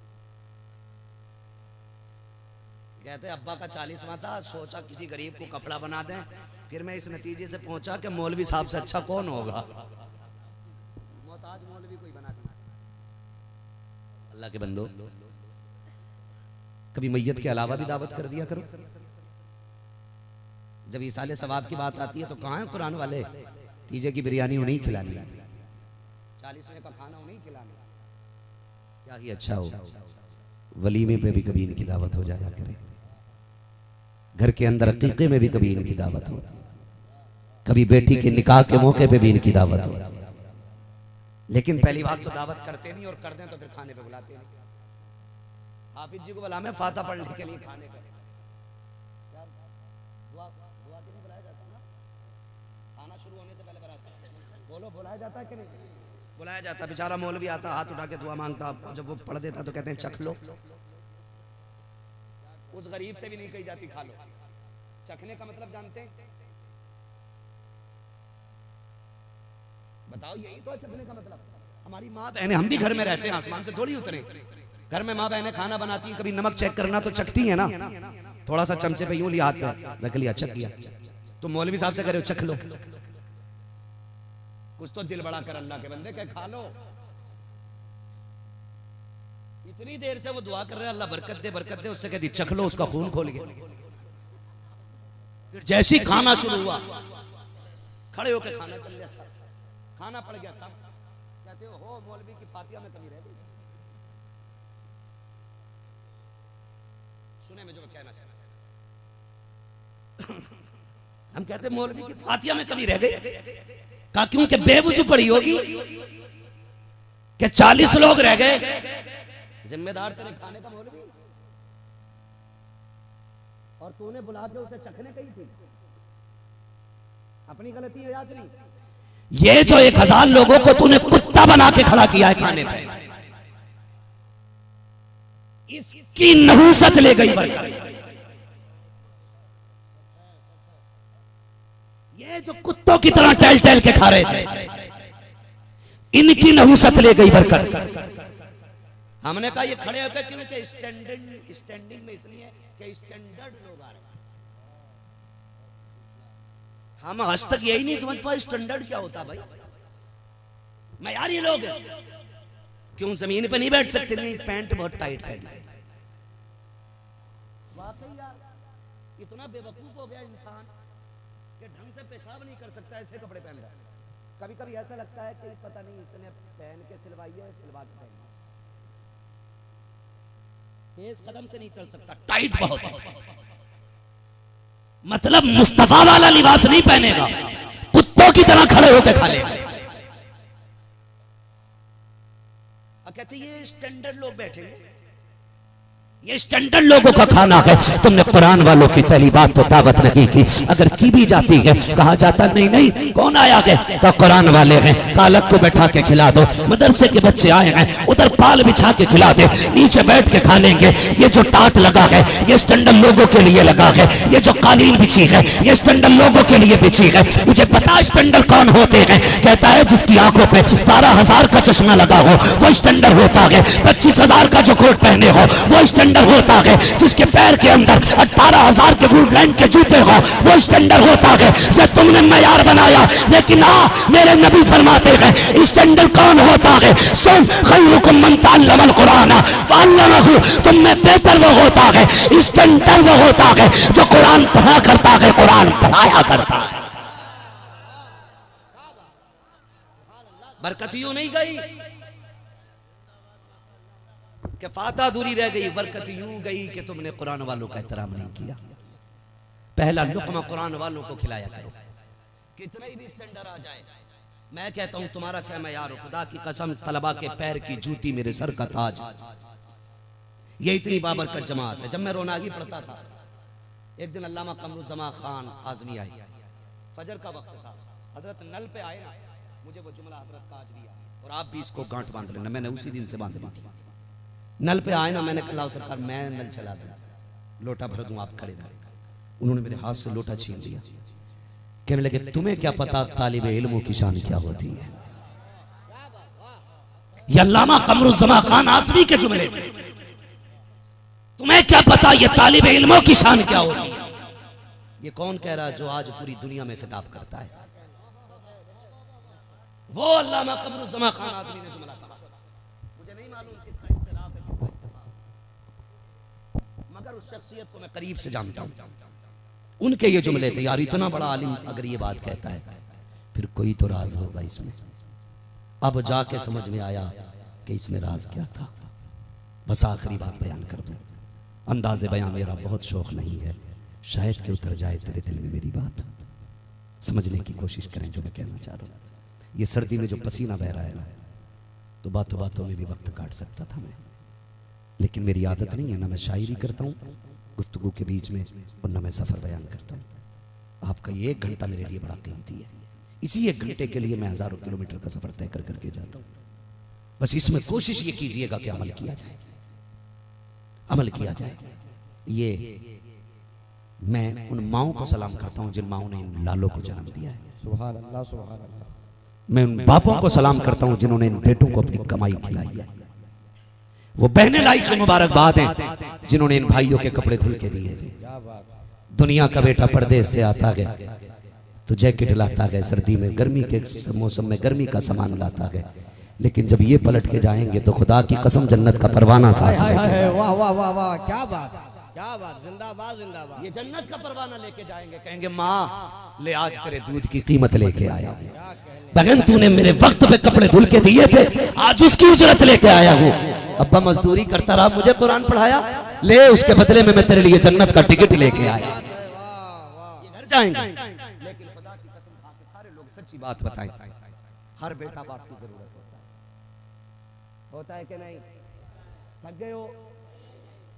कहते अब्बा का 40वां था, सोचा किसी गरीब को कपड़ा बना दें, फिर मैं इस नतीजे से पहुंचा कि मौलवी साहब से अच्छा कौन होगा, मोहताज मौलवी कोई बना दिया। अल्लाह के बंदो, कभी मैयत के अलावा भी दावत कर दिया करो। जब इसाले सवाब की बात आती है तो कहाँ है कुरान वाले? तीजे की बिरयानी उन्हीं खिलानी, 40वें का खाना उन्हीं खिलाना, क्या ही अच्छा हो। वलीमे पे भी कभी इनकी दावत हो जाया करे, घर के अंदर अकीके में भी कभी इनकी दावत हो, कभी बेटी के निकाह के मौके पे भी इनकी दावत हो। लेकिन पहली बात तो दावत करते नहीं, और कर दें तो फिर खाने पे बुलाते नहीं। हाफिज जी को बुला में फाता पढ़ने के लिए खाने पे, दुआ के नहीं बुलाया जाता ना, खाना शुरू होने से पहले बोलो बुलाया जाता है कि नहीं? बुलाया जाता। बेचारा मौलवी आता, हाथ उठा के दुआ मांगता, जब वो पढ़ देता तो कहते हैं चख लो। उस गरीब से भी नहीं कही जाती खा लो। चखने का मतलब जानते हैं? बताओ, यही तो चखने का मतलब। हमारी माँ बहनें, हम भी घर में रहते हैं, आसमान से थोड़ी उतरे। घर में माँ बहनें खाना बनाती हैं, कभी नमक चेक करना तो चखती है ना, थोड़ा सा चमचे पे यूं लिया, हाथ पे रख लिया, चख लिया। तो मौलवी साहब से कह रहे हो चख लो, कुछ तो दिल बड़ा कर अल्लाह के बंदे, कह खा लो। इतनी देर से वो दुआ कर रहे हैं अल्लाह बरकत दे, उससे कह दी चख लो, उसका खून खोल गया। फिर जैसे ही खाना शुरू हुआ, खड़े होकर खाना चल गया था, खाना पड़ गया था। कहते हो मौलवी की फातिहा में कमी रह गई। सुने में जो मैं कहना चाहता, हम कहते मौलवी की फातिहा में कमी रह गई, कहा क्योंकि बेवजू पड़ी होगी कि 40 लोग रह गए, जिम्मेदार तेरे खाने का मौलवी, और तूने बुला के उसे चखने कही थी। अपनी गलती है याद नहीं। ये जो 1000 लोगों को तूने कुत्ता बना के खड़ा किया है खाने पे, इसकी नहूसत ले गई बरकत। ये जो कुत्तों की तरह टहल टहल के खा रहे थे, इनकी नहूसत ले गई बरकत। हमने कहा ये खड़े होकर क्यों, कि स्टैंडिंग में इसलिए कि स्टैंडर्ड लोग आ रहे हैं। हम आज तक यही नहीं समझ पाए स्टैंडर्ड क्या होता भाई। मयारी लोग क्यों जमीन पे नहीं बैठ सकते? नहीं, पैंट बहुत टाइट पहनते। वाकई यार इतना बेवकूफ हो गया इंसान कि ढंग से पेशाब नहीं कर सकता, ऐसे कपड़े पहन रहा है। कभी कभी ऐसा लगता है कि पता नहीं इसने पहन के सिलवाई है, सिलवा के पहन। तेज कदम से नहीं चल सकता, टाइट बहुत है। मतलब मुस्तफा वाला लिबास नहीं पहनेगा, कुत्तों की तरह खड़े होकर खा लेगा। कहते ये स्टैंडर्ड लोग बैठेंगे, ये स्टैंडर्ड लोगों का खाना है। तुमने कुरान वालों की पहली बात तो दावत नहीं की। अगर की भी जाती है, कहा जाता नहीं नहीं कौन आया है, का कुरान वाले हैं, कालक को बैठा के खिला दो। मदरसे के बच्चे आए हैं, उधर पाल बिछा के खिला दे, नीचे बैठ के खा लेंगे। ये जो टाट लगा है ये स्टैंडर्ड लोगों के लिए लगा है, ये जो कालीन बिछी है ये स्टैंडर्ड लोगों के लिए बिछी है। मुझे पता स्टैंडर्ड कौन होते हैं। कहता है जिसकी आंखों पे 12,000 का चश्मा लगा हो वो स्टैंडर्ड होता है। 25,000 का जो कोट पहने हो वो स्टैंडर्ड होता है। जिसके पैर के अंदर 18,000 के वुडलैंड के जूते हो वो स्टैंडर्ड होता है। ये तुमने मयार बनाया, लेकिन मेरे नबी फरमाते हैं स्टैंडर्ड कौन होता है। सुन, खैरुकुम मन तअल्लमल कुरान व अल्लमहु, तुम में बेहतर वो होता है, स्टैंडर्ड वो होता है जो कुरान पढ़ा करता है, कुरान पढ़ाया करता है। बरकत यूं नहीं गई कि फाता अधूरी रह गई, बरकत यूं गई कि तुमने कुरान वालों का एहतराम नहीं किया। पहला लुक़मा कुरान वालों को खिलाया करो, कितना ही भी स्टैंडर्ड आ जाए। मैं कहता हूं तुम्हारा क्या मयार हो, खुदा की कसम तलबा के पैर की जूती मेरे सर का ताज। ये इतनी बाबरकत जमात है। जब मैं रोनागी पढ़ता था, एक दिन अल्लामा कमरुज़्ज़मा खान आज़मी आए, फजर का वक्त था, हजरत नल पे आए ना, मुझे वो जुमला हजरत का आज भी आया, और आप भी इसको गांठ बांध लेना, मैंने उसी दिन से बांध ली थी। नल पे आए ना, मैंने कहा सरकार मैं नल चला दूं, लोटा भर दूं, आप खड़े रहे। उन्होंने मेरे हाथ से लोटा छीन लिया, कहने लगे तुम्हें क्या पता तालिबे इल्मों की शान क्या होती है। ये अल्लामा कमरुज़्ज़मा खान आज़मी के जुमले थे। तुम्हें क्या पता ये तालिबे इल्मों की शान क्या होती है। ये कौन कह रहा है जो आज पूरी दुनिया में खिताब करता है? वो अल्लामा कमरुज़्ज़मा खान आज़मी ने जुमला कहा। मुझे नहीं मालूम किसका इख्तिलाफ है, किसका इत्तेफाक, मगर उस शख्सियत को मैं करीब से जानता हूं। उनके ये जुमले थे, यार इतना बड़ा आलिम अगर ये बात कहता है फिर कोई तो राज होगा इसमें। अब जाके समझ में आया कि इसमें राज क्या था। बस आखिरी बात बयान कर दूं, अंदाज़े बयान मेरा बहुत शौक नहीं है, शायद कि उतर जाए तेरे दिल में मेरी बात। समझने की कोशिश करें जो मैं कहना चाह रहा हूँ। ये सर्दी में जो पसीना बह रहा है ना, तो बातों बातों में भी वक्त काट सकता था मैं, लेकिन मेरी आदत नहीं है, ना मैं शायरी करता हूँ गुफ्तगू के बीच में, और ना मैं सफ़र बयान करता हूँ। आपका ये 1 घंटा मेरे लिए बड़ा कीमती है। इसी 1 घंटे के लिए मैं हज़ारों किलोमीटर का सफ़र तय कर करके जाता हूँ। बस इसमें कोशिश ये कीजिएगा कि अमल किया जाए, अमल किया जाए। ये मैं उन माओं को सलाम करता हूँ जिन माओं ने इन लालों को जन्म दिया है। सुभान अल्लाह, सुभान अल्लाह। मैं उन बापों को सलाम करता हूँ जिन्होंने इन बेटों को अपनी कमाई खिलाई है। वो बहने लायक मुबारकबाद हैं जिन्होंने इन भाइयों के कपड़े धुल के दिए। दुनिया का बेटा परदेश से आता है तो जैकेट लाता है, सर्दी में गर्मी के मौसम में गर्मी का सामान लाता है, लेकिन जब ये पलट के जाएंगे तो खुदा की कसम जन्नत का परवाना साथ है। वाह वाह वाह वाह, क्या बात, क्या बात, जिंदाबाद जिंदाबाद। ये जन्नत का परवाना लेके जाएंगे, कहेंगे माँ ले आज तेरे दूध की कीमत लेके आया हूँ। बहन तूने मेरे वक्त पे कपड़े धुल के दिए थे, आज उसकी उजरत लेके आया हूँ। अब्बा मजदूरी करता रहा, मुझे कुरान पढ़ाया, ले उसके बदले में मैं तेरे लिए जन्नत का टिकट लेके आया। ये घर जाएंगे, लेकिन खुदा की कसम खा के सारे लोग सच्ची बात बताएं, हर बेटा बाप की जरूरत होता है कि नहीं? थक गए हो?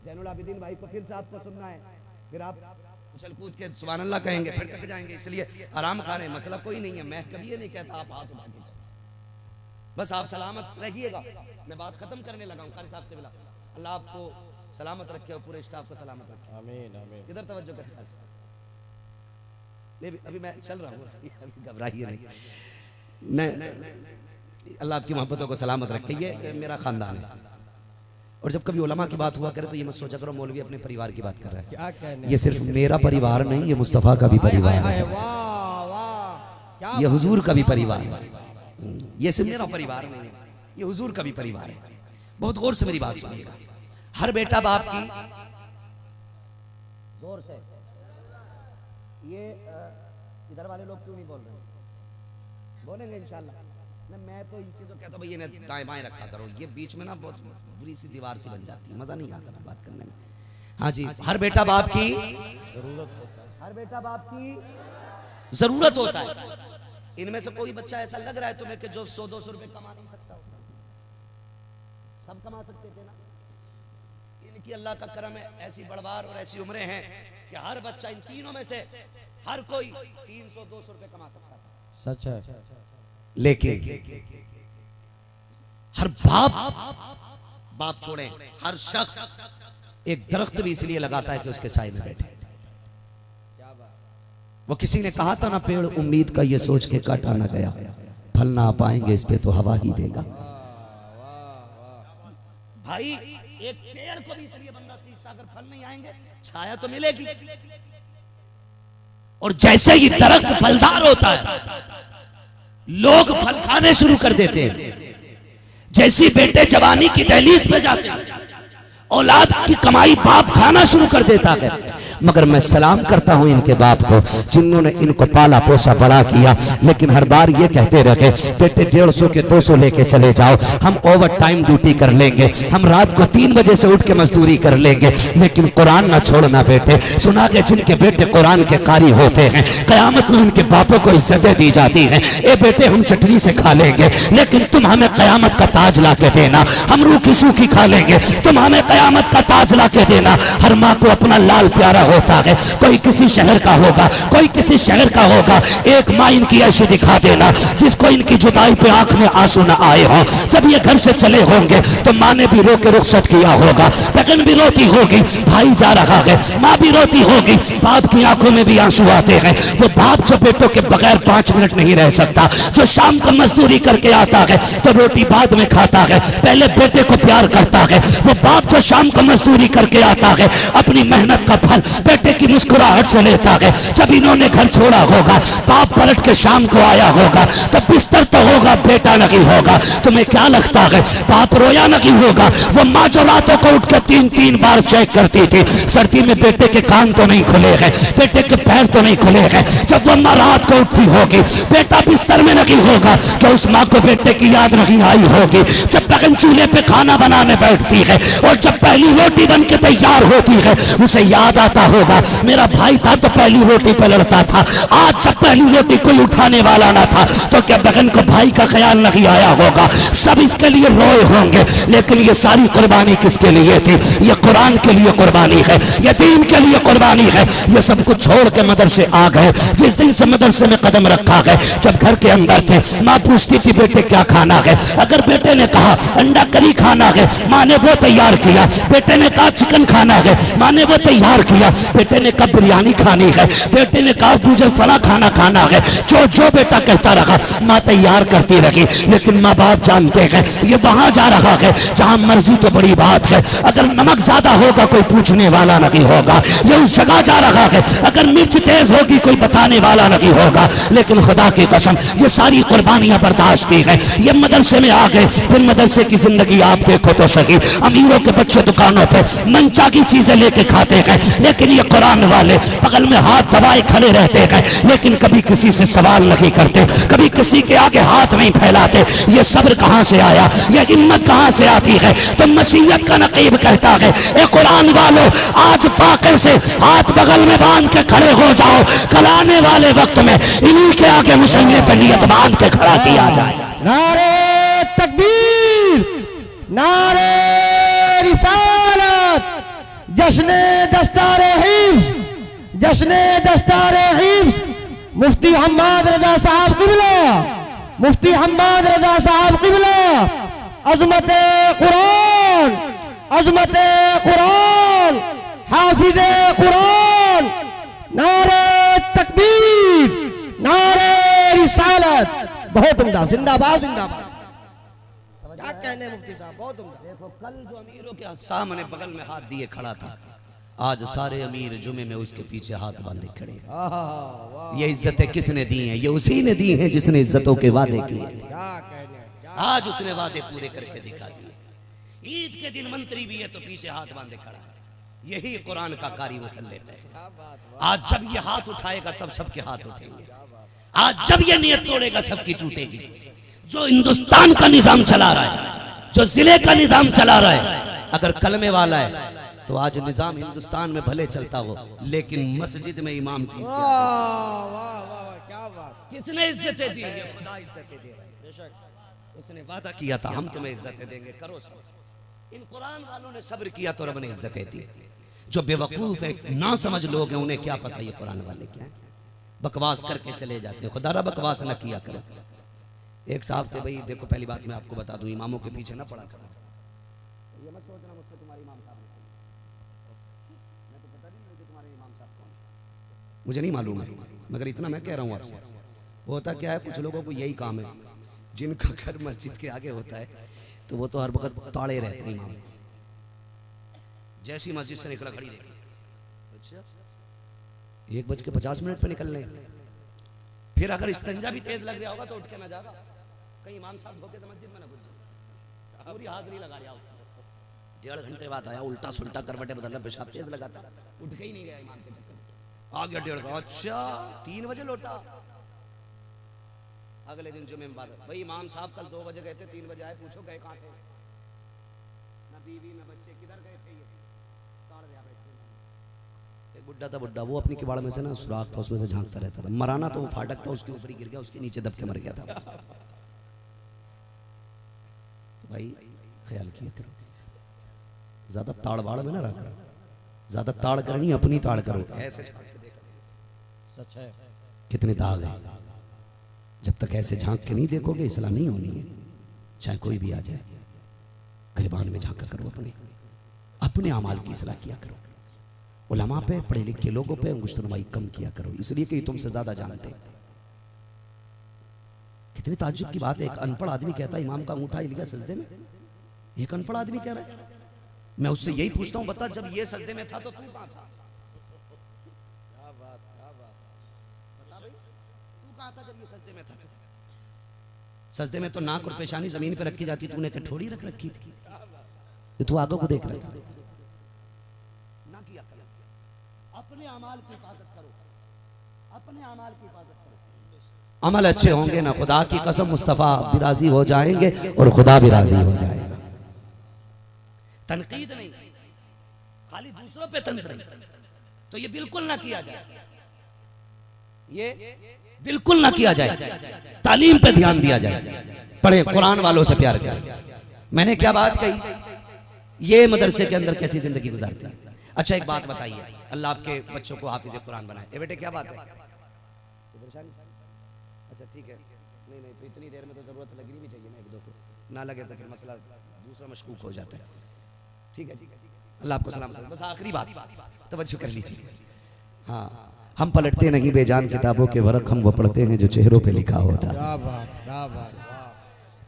जैनुल आबिदीन भाई को फिर से आपको सुनना है, फिर आप उछल कूद के सुभान अल्लाह कहेंगे, फिर थक जाएंगे, इसलिए आराम खा रहे हैं, मसला कोई नहीं है। मैं कभी ये नहीं कहता आप हाथ उठा के, बस आप सलामत रहिएगा। मैं बात खत्म करने लगा हूँ। कारी साहब किबला, अल्लाह आपको सलामत रखे और पूरे स्टाफ को सलामत रखे। आमीन आमीन। इधर तवज्जो करें। नहीं अभी मैं चल रहा हूँ, घबराइए नहीं। अल्लाह आपकी मोहब्बतों को सलामत रखे। ये मेरा खानदान है। और जब कभी उलमा की बात हुआ करे तो ये मत सोचा करो मौलवी अपने परिवार की बात कर रहा है। क्या कहने, ये सिर्फ मेरा परिवार नहीं, ये मुस्तफ़ा का भी परिवार है, वाह वाह, क्या ये हुजूर का भी परिवार है। ये सिर्फ मेरा परिवार नहीं है, ये हुजूर का भी परिवार है। बहुत गौर से मेरी बात सुनिएगा। हर बेटा बाप की, जोर से, ये इधर वाले लोग क्यों नहीं बोल रहे? बोलेंगे इंशाल्लाह। मैं तो इन चीज़ों कहता हूँ भाई इन्हें दाएं बाएं रखा करो, ये बीच में ना बहुत बुरी सी दीवार सी बन जाती है, मज़ा नहीं आता बात करने में। हाँ जी, हर बेटा बाप की जरूरत होता है, हर बेटा बाप की जरूरत होता है। इनमें से कोई बच्चा ऐसा लग रहा है तुम्हें कि जो 100-200 रुपए कमा नहीं सकता होता? सब कमा सकते थे ना। इनकी अल्लाह का करम है, ऐसी बड़वार और ऐसी उम्रें हैं कि हर बच्चा इन तीनों में से हर कोई 300-200 रुपए कमा सकता था। सच है। लेकिन हर बाप छोड़े, हर शख्स एक दरख्त भी इसलिए लगाता है कि उसके साए में बैठे। वो किसी ने कहा था ना, पेड़ उम्मीद का ये सोच के काटा ना गया, फल ना पाएंगे इस पे तो हवा ही देगा। भाई एक पेड़ को भी इसलिए बंदा सींचता, अगर फल नहीं आएंगे छाया तो मिलेगी। और जैसे ही दरख्त फलदार होता है लोग फल खाने शुरू कर देते हैं। जैसी बेटे जवानी की दहलीज पे जाते हैं औलाद की कमाई बाप खाना शुरू कर देता है। मगर मैं सलाम करता हूं इनके बाप को जिन्होंने इनको पाला पोसा बड़ा किया, लेकिन हर बार ये कहते रहे बेटे 150 के 200 लेके चले जाओ, हम ओवर टाइम ड्यूटी कर लेंगे, हम रात को 3 बजे से उठ के मजदूरी कर लेंगे, लेकिन कुरान ना छोड़ना बेटे। सुना के जिनके बेटे कुरान के कारी होते हैं कयामत में उनके बापों को इज्जतें दी जाती हैं। ए बेटे हम चटनी से खा लेंगे लेकिन तुम हमें कयामत का ताज ला के देना, हम रूखी सूखी खा लेंगे, तुम हमें कयामत का ताज ला के देना। हर माँ को अपना लाल प्यारा होता है, कोई किसी शहर का होगा, कोई किसी शहर का होगा। एक माँ इनकी ऐसी दिखा देना जिसको इनकी जुदाई पे आंख में आंसू न आए हों। जब ये घर से चले होंगे तो माँ ने भी रो के रुखसत किया होगा, बहन भी रोती होगी, भाई जा रहा है, माँ भी रोती होगी, बाप की आंखों में भी आंसू आते हैं। वो बाप जो बेटों के बगैर 5 मिनट नहीं रह सकता, जो शाम को मजदूरी करके आता है तो रोटी बाद में खाता है, पहले बेटे को प्यार करता है। वो बाप जो शाम को मजदूरी करके आता है अपनी मेहनत का फल बेटे की मुस्कुराहट से लेता है। जब इन्होंने घर छोड़ा होगा बाप पलट के शाम को आया होगा तो बिस्तर तो होगा, बेटा नहीं होगा। तुम्हें क्या लगता है बाप रोया नहीं होगा? वो माँ जो रातों को उठ के 3-3 बार चेक करती थी सर्दी में बेटे के कान तो नहीं खुले हैं, बेटे के पैर तो नहीं खुले हैं। जब वो माँ रात को उठती होगी बेटा बिस्तर में नहीं होगा, तो उस माँ को बेटे की याद नहीं आई होगी। जब बहन चूल्हे पे खाना बनाने बैठती है और जब पहली रोटी बन के तैयार होती है उसे याद आता होगा मेरा भाई था तो पहली रोटी पे लड़ता था, आज जब पहली रोटी कोई उठाने वाला ना था तो क्या बहन को भाई का ख्याल नहीं आया होगा? सब इसके लिए रोए होंगे, लेकिन ये सारी कुर्बानी किसके लिए थी? ये कुरान के लिए कुर्बानी है, ये दीन के लिए कुर्बानी है। ये सब कुछ छोड़ के मदरसे आ गए। जिस दिन से मदरसे में कदम रखा है, जब घर के अंदर थे माँ पूछती थी बेटे क्या खाना है, अगर बेटे ने कहा अंडा करी खाना है माँ ने वो तैयार किया, बेटे ने कहा चिकन खाना है माँ ने वो तैयार किया, बेटे ने कहा बिरयानी खानी है, बेटे ने कहा मुझे फला खाना खाना है, जो जो बेटा कहता रहा माँ तैयार करती रही। लेकिन माँ बाप जानते हैं ये वहां जा रहा है जहां मर्जी तो बड़ी बात है, अगर नमक ज्यादा होगा कोई पूछने वाला नहीं होगा। ये उस जगह जा रहा है अगर मिर्च तेज होगी कोई बताने वाला नहीं होगा। लेकिन खुदा की कसम ये सारी कुर्बानियां बर्दाश्त की है। ये मदरसे में आ गए, फिर मदरसे की जिंदगी आप देखो तो सही, अमीरों के बच्चे दुकानों पे मनचा की चीजें लेके खाते हैं, लेकिन ये कुरान वाले बगल में हाथ दबाए खड़े रहते हैं, लेकिन कभी किसी से सवाल नहीं करते, कभी किसी के आगे हाथ नहीं फैलाते। ये सब्र कहां से आया, ये हिम्मत कहां से आती है? तो मसीहत का नकीब कहता है ए कुरान वालों आज फाके से हाथ बगल में बांध के खड़े हो जाओ, कल आने वाले वक्त में इन्हीं के आगे मुसल्ले पर नियत बांध के खड़ा किया जाए। नारे तकबीर, नारे रिसालत, जश्न दस्तारे हिफ्ज़, जश्ने दस्तारे हिफ्ज़ मुफ्ती हम्माद रजा साहब क़िबला, मुफ्ती हम्माद रजा साहब क़िबला, अज़मत कुरान, अज़मत कुरान, हाफिज़ कुरान, नारे तकबीर, नारे रिसालत। बहुत उम्दा, जिंदाबाद जिंदाबाद। क्या कहने मुफ्ती साहब, बहुत उम्दा। देखो कल जो अमीरों के सामने बगल में हाथ दिए खड़ा था, आज सारे अमीर जुमे में उसके पीछे हाथ बांधे खड़े हैं। ये इज्जतें किसने दी हैं? ये उसी ने दी हैं जिसने इज्जतों के वादे किए थे। क्या कहने, आज उसने वादे पूरे करके दिखा दिए। ईद के दिन मंत्री भी है तो पीछे हाथ बांधे खड़ा है। यही कुरान का कारी मुसल्ले पे है। आज जब ये हाथ उठाएगा तब सबके हाथ उठेंगे। आज जब ये नियत तोड़ेगा सबकी टूटेगी। जो हिंदुस्तान का निजाम चला रहा है, जो जिले का निजाम चला रहा है, अगर कलमे वाला है तो आज निजाम हिंदुस्तान में भले चलता हो, लेकिन मस्जिद में इमाम की वाह वाह वाह, क्या बात। किसने इज्जतें दी? ये खुदा इज्जतें दे रहा है। बेशक उसने वादा किया था हम तुम्हें इज्जतें देंगे, करो सब। इन कुरान वालों ने सब्र किया तो रब ने इज्जतें दी। जो बेवकूफ है, ना समझ लोग हैं, उन्हें क्या पता ये कुरान वाले क्या है। बकवास करके चले जाते हैं। खुदा बकवास न किया करो। एक साहब थे, भाई देखो पहली बात मैं आपको बता दूं, इमामों के पीछे ना पड़ा करो। ये मत सोचना मुझसे तुम्हारे इमाम साहब, मैं तो पता नहीं मुझे तुम्हारे इमाम साहब कौन, मुझे नहीं मालूम है, मगर इतना मैं कह रहा हूँ आपसे। होता क्या है, कुछ लोगों को यही काम है, जिनका घर मस्जिद के आगे होता है तो वो तो हर वक्त ताड़े रहते हैं इमाम। जैसी मस्जिद से निकला खड़ी देखी, अच्छा 1:50 पे निकल रहे, फिर अगर इस्तंजा भी तेज लग रहा होगा तो उठ के ना जागा, कहीं इमाम साहब धोखे से मस्जिद में ना घुस जाए। पूरी हाजिरी लगा रहा उसको। 1.5 घंटे बाद आया, उल्टा सुल्टा करवटे बदलना, पेशाब तेज लगाता, उठ के ही नहीं गया इमाम के चक्कर में। आ गया 1.5 घंटा, अच्छा 3 बजे लौटा। अगले दिन जुमे में बात, भाई इमाम साहब कल 2 बजे गए थे, 3 बजे आए, पूछो गए कहाँ थे? ना बीवी ना बच्चे, किधर गए थे? ये ताड़ दिया बैठे। एक बुड्ढा था, बुड्ढा वो अपनी किवाड़ में से ना सुराख था, उसमें से झांकता रहता था। मराना तो वो फाटक था, उसके ऊपर ही गिर गया, उसके नीचे दब के मर गया था। तो भाई ख्याल किया करो, ज्यादा ताड़ बाड़ में ना रहा करो। ज्यादा ताड़ करनी, अपनी ताड़ करो। ऐसे झांक के देखो, सच है। कितने दाग हैं। जब तक ऐसे झांक के नहीं देखोगे, इस्लाह नहीं होनी है। चाहे कोई भी आ जाए, गिरबान में झांका करो, अपने अमाल की इस्लाह किया करो। उलमा पे, पढ़े लिखे लोगों पे अंगुश्तनुमाई कम किया करो, इसलिए कि तुमसे ज्यादा जानते। कितनी ताज्जुब की बात है, एक अनपढ़ आदमी कहता है इमाम का अंगूठा हिल गया सजदे में। एक अनपढ़ आदमी कह रहा है। मैं उससे यही पूछता हूं, बता जब ये सजदे में था तो तू कहां था? जब ये सजदे में था तो सजदे में तो नाक और पेशानी जमीन पे रखी जाती, तूने कठोरी रख रखी थी। तू आगे को देख रहा था ना। किया करो, अपने अमाल की हिफाजत करो, अपने अमाल की हिफाजत करो। अमल अच्छे होंगे ना, खुदा की कसम मुस्तफा भी राजी हो जाएंगे और खुदा भी राजी हो जाएगा। तनकीद नहीं, खाली दूसरों पे तंज नहीं, तो ये बिल्कुल ना किया जाए, ये बिल्कुल ना किया जाए। तालीम पे ध्यान दिया जाए, पढ़े, कुरान वालों से प्यार करें। मैंने क्या बात कही, ये मदरसे के अंदर कैसी जिंदगी गुजारते हैं। अच्छा एक बात बताइए, अल्लाह आपके बच्चों को हाफिज कुरान बनाए। ए बेटे क्या बात है? अच्छा ठीक है, नहीं नहीं तो इतनी देर में तो जरूरत लगनी भी चाहिए ना, एक दो को ना लगे तो फिर मसला दूसरा मशकूक हो जाता है। ठीक है, अल्लाह आपको सलाम करे। बस आखिरी बात तवज्जो कर लीजिए। हाँ, हम पलटते नहीं बेजान किताबों के वर्क, हम वो पढ़ते हैं जो चेहरों पे लिखा होता है। क्या बात, क्या बात।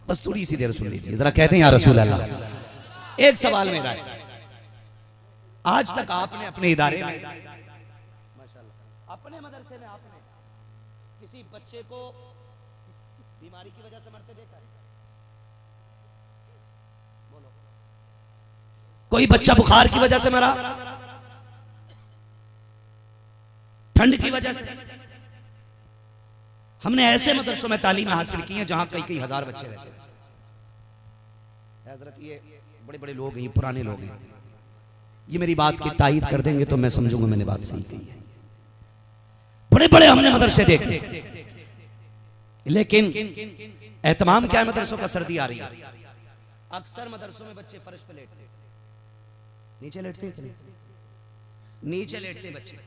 बस थोड़ी सी देर सुन लीजिए जरा। कहते हैं या रसूल अल्लाह, एक सवाल मेरा है, आज तक आपने अपने इदारे में, माशाल्लाह, अपने मदरसे में आपने किसी बच्चे को बीमारी की वजह से मरते देखा है? बोलो, कोई बच्चा बुखार की वजह से मरा, ठंड की वजह से? हमने ऐसे मदरसों में तालीम हासिल की है जहां कई कई हजार बच्चे रहते थे। हजरत ये बड़े बड़े लोग हैं, ये पुराने लोग हैं, ये मेरी बात की तायीद कर देंगे तो मैं समझूंगा मैंने बात सही कही है। बड़े बड़े हमने मदरसे देखे, लेकिन एहतमाम क्या है मदरसों का? सर्दी आ रही है, अक्सर मदरसों में बच्चे फर्श पे लेटते, नीचे लेटते हैं कि नहीं? नीचे लेटते बच्चे,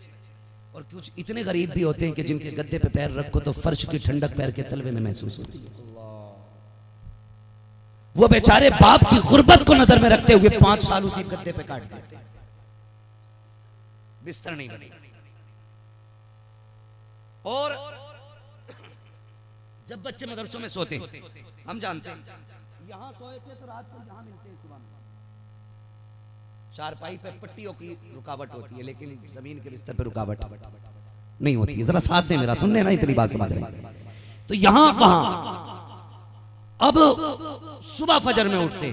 और कुछ इतने गरीब भी होते हैं कि जिनके गद्दे पे पैर रखो तो फर्श की ठंडक पैर के तलवे में महसूस होती है। वो बेचारे बाप की गुर्बत को नजर में रखते हुए 5 साल उसी गद्दे पे काट देते हैं, बिस्तर नहीं बने। और जब बच्चे मदरसों में सोते हैं, हम जानते हैं यहां सोए थे तो रात को यहां मिलते हैं सुबह में। चारपाई पे पट्टियों की रुकावट होती है, लेकिन जमीन के बिस्तर पे रुकावट नहीं होती है। जरा साथ दे मेरा, सुनने ना इतनी बात समझ रहे हैं। तो यहां वहां अब सुबह फजर में उठते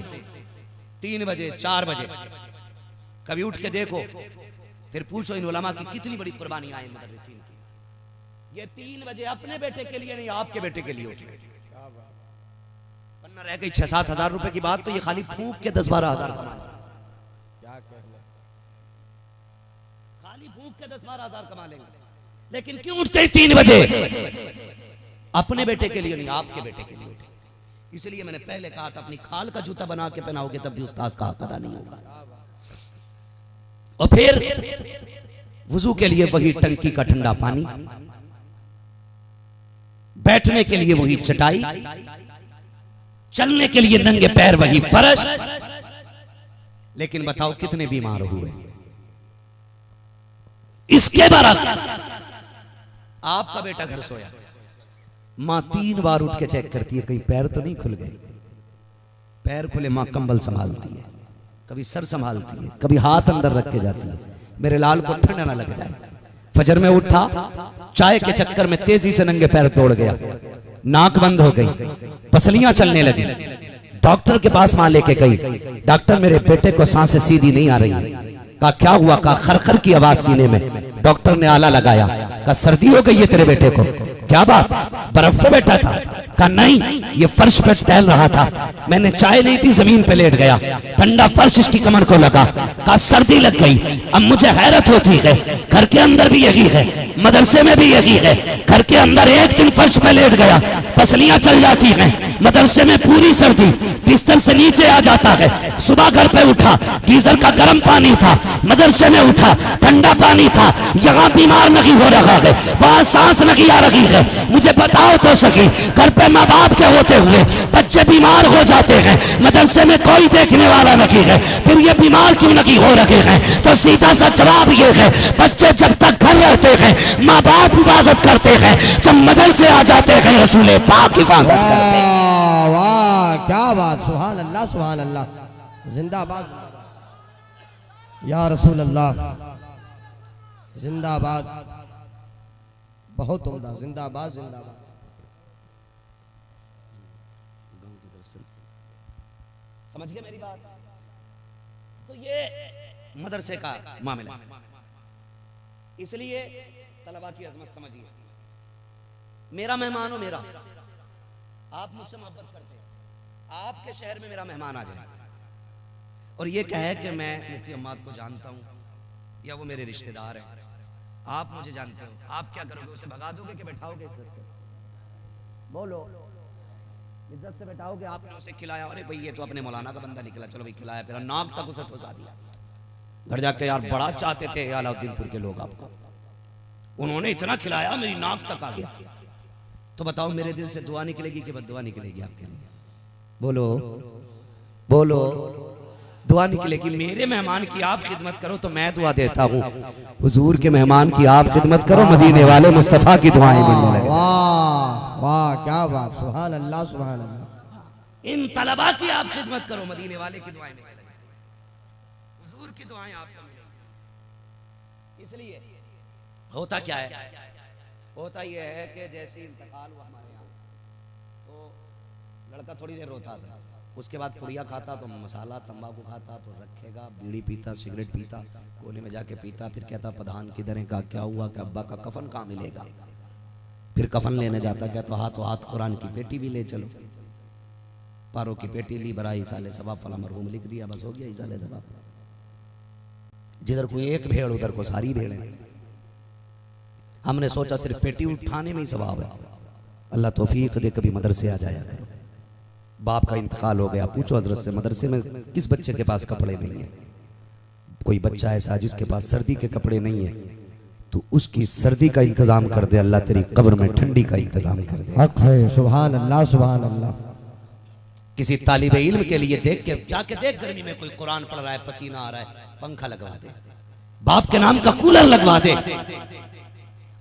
3 बजे 4 बजे, कभी उठ के देखो, फिर पूछो इन उलमा की कितनी बड़ी कुर्बानी आई मदरसीन की। ये 3 बजे अपने बेटे के लिए नहीं, आपके बेटे के लिए उठे। वरना रह गई 6-7 हजार रुपए की बात, तो ये खाली फूंक के 10-12 हजार कमा लेंगे। खाली फूंक के 10-12 हजार कमा लेंगे। लेकिन क्यों उठते 3 बजे? अपने बेटे के लिए नहीं, आपके बेटे के लिए उठे। इसलिए मैंने पहले कहा था, अपनी खाल का जूता बना के पहनाओगे तब भी उस्ताद का हक अदा नहीं होगा। और फिर वुजू के लिए वही टंकी का ठंडा पानी, बैठने के लिए वही चटाई, चलने के लिए नंगे पैर वही फर्श। लेकिन बताओ कितने बीमार हुए इसके बरक्स। आपका बेटा घर सोया, मां 3 बार उठ के चेक करती है कहीं पैर तो नहीं खुल गए। पैर खुले मां कंबल संभालती है, कभी सर संभालती है, कभी हाथ अंदर रख के जाती है, मेरे लाल को ठंडा ना लग जाए। फजर में उठा, चाय के चक्कर में तेजी से नंगे पैर तोड़ गया, नाक बंद हो गई, पसलियां चलने लगी। डॉक्टर के पास मां लेके गई, डॉक्टर मेरे बेटे को सांसें सीधी नहीं आ रही है। कहा क्या हुआ? कहा खरखर की आवाज सीने में। डॉक्टर ने आला लगाया, कहा सर्दी हो गई है तेरे बेटे को। क्या बात? बर्फ पे बैठा था? कहा नहीं, ये फर्श पे टहल रहा था, मैंने चाय नहीं थी, जमीन पे लेट गया, ठंडा फर्श इसकी कमर को लगा। कहा सर्दी लग गई। अब मुझे हैरत होती है, घर के अंदर भी यही है, मदरसे में भी यही है। घर के अंदर एक दिन फर्श पे लेट गया, पसलियां चल जाती हैं, मदरसे में पूरी सर्दी, बिस्तर से नीचे आ जाता है। सुबह घर पे उठा, गीजर का गर्म पानी था, मदरसे में उठा, ठंडा पानी था। यहाँ बीमार नहीं हो रहा है, वहां सांस नहीं आ रही है। मुझे बताओ तो सही, घर पे माँ बाप के होते हुए बच्चे बीमार हो जाते हैं, मदरसे में कोई देखने वाला नहीं है, फिर ये बीमार क्यों नहीं हो रहे हैं? तो सीधा सा जवाब ये है, बच्चे जब तक घर रहते हैं माँ बाप हिफाजत करते हैं, जब मदरसे आ जाते हैं रसूल पाक हिफाजत करते हैं। वाह क्या बात, सुभान अल्लाह सुभान अल्लाह, जिंदाबाद या रसूल अल्लाह, जिंदाबाद, बहुत उम्दा, जिंदाबाद जिंदाबाद। समझ गए मेरी बात? तो ये मदरसे का मामला, इसलिए तलबा की अजमत समझिए। मेरा मेहमान हो, मेरा, आप मुझसे मोहब्बत करते हैं, आपके शहर में मेरा मेहमान आ जाए और ये कहे कि मैं मुफ्ती अम्माद को जानता हूं या वो मेरे रिश्तेदार हैं, आप मुझे जानते हो, आप क्या करोगे? उसे भगा दोगे कि बैठाओगे इज्जत से? बोलो, इज्जत से बैठाओगे? आपने उसे खिलाया, अरे भाई ये तो अपने मौलाना का बंदा निकला, चलो भाई खिलाया, फिर नाक तक उसे ठुसा दिया। घर जाके यार बड़ा चाहते थे अलाउद्दीनपुर के लोग आपको, उन्होंने इतना खिलाया मेरी नाक तक आ गया। तो बताओ मेरे दिल से दुआ निकलेगी कि बद्दुआ निकलेगी आपके लिए? बोलो बोलो, दुआ निकलेगी। मेरे मेहमान की आप खिदमत करो तो मैं दुआ देता हूँ, हुजूर के मेहमान की आप खिदमत करो, मदीने वाले मुस्तफा की दुआएं मिलने लगे। वाह वाह क्या बात, सुभान अल्लाह सुभान अल्लाह। इन तलबा की आप खिदमत करो, मदीने वाले की दुआएं मिलने लगे, हुजूर की दुआएं आपको मिलेंगी। इसलिए होता क्या है? होता यह है कि जैसे इंतकाल हुआ हमारे यहाँ, तो लड़का थोड़ी देर रोता था, उसके बाद पुड़िया खाता तो मसाला तंबाकू खाता तो रखेगा, बीड़ी पीता, सिगरेट पीता, कोने में जाके पीता, फिर कहता प्रधान किधर है? का क्या हुआ? कि अब्बा का कफन कहाँ मिलेगा? फिर कफन लेने जाता, क्या तो हाथ कुरान की पेटी भी ले चलो, पारों की पेटी ली, बरा इसाले सवाब फला मरहूम लिख दिया, बस हो गया इसाले सवाब। जिधर कोई एक भेड़ उधर को सारी भेड़ है। हमने सोचा सिर्फ पेटी उठाने में ही सवाब है। अल्लाह तौफीक दे कभी मदरसे आ जाया करो। बाप का इंतकाल हो गया, पूछो हजरत से मदरसे में किस बच्चे के पास कपड़े नहीं है? कोई बच्चा ऐसा जिसके पास सर्दी के कपड़े नहीं है, तो उसकी सर्दी का इंतजाम कर दे, अल्लाह तेरी कब्र में ठंडी का इंतजाम कर दे। हक है, सुभान अल्लाह सुभान अल्लाह। किसी तालिबे इल्म के लिए देख के जाके देख, गर्मी में कोई कुरान पढ़ रहा है, पसीना आ रहा है, पंखा लगवा दे, बाप के नाम का कूलर लगवा दे,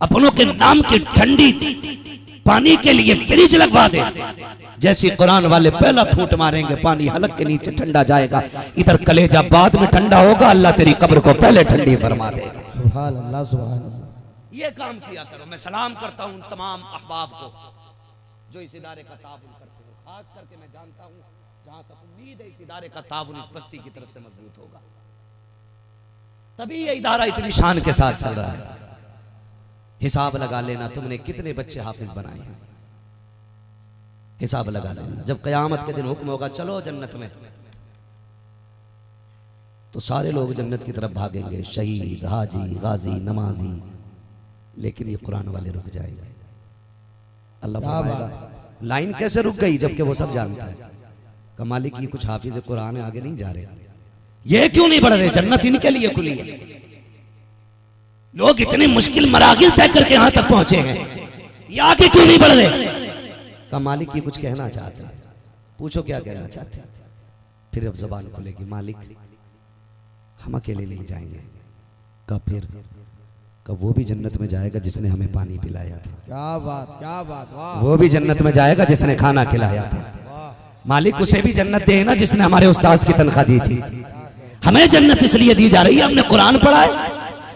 अपनों के नाम की ठंडी पानी के लिए फ्रिज लगवा दे। जैसे कुरान वाले पहला फूट मारेंगे पानी हलक के नीचे ठंडा जाएगा, इधर कलेजा बाद में ठंडा होगा, अल्लाह तेरी कब्र को पहले ठंडी फरमा देगा। सुभान अल्लाह सुभान अल्लाह। ये काम किया करो। मैं सलाम करता हूं तमाम अहबाब को जो इस इदारे का ताउन करते हैं, खास करके मैं जानता हूं जहां तक उम्मीद है इस इदारे का ताउन इस बस्ती की तरफ से मजबूत होगा, तभी ये इदारा इतनी शान के साथ चल रहा है। हिसाब लगा लेना तुमने कितने बच्चे हाफिज बनाए हैं, हिसाब लगा लेना। जब कयामत के दिन हुक्म होगा चलो जन्नत में, तो सारे लोग जन्नत की तरफ भागेंगे, शहीद, हाजी, गाजी, नमाजी, लेकिन ये कुरान वाले रुक जाएंगे। अल्लाह फरमाएगा लाइन कैसे रुक गई, जबकि वो सब जानता है कि मालिक ये कुछ हाफिज कुरान है, आगे नहीं जा रहे, ये क्यों नहीं बढ़ रहे, जन्नत इनके लिए खुली है। लोग इतने मुश्किल मरागिल तय करके यहां तक पहुंचे हैं, ये आगे क्यों नहीं बढ़ रहे। का मालिक ये कुछ कहना चाहते हैं, पूछो क्या कहना चाहते हैं। फिर अब जबान खुलेगी, मालिक हम अकेले नहीं जाएंगे। का फिर का वो भी जन्नत में जाएगा जिसने हमें पानी पिलाया था। क्या बात क्या बात, वाह। वो भी जन्नत में जाएगा जिसने खाना खिलाया था। मालिक उसे भी जन्नत दे ना जिसने हमारे उस्ताद की तनख्वाह दी थी। हमें जन्नत इसलिए दी जा रही है हमने कुरान पढ़ा है,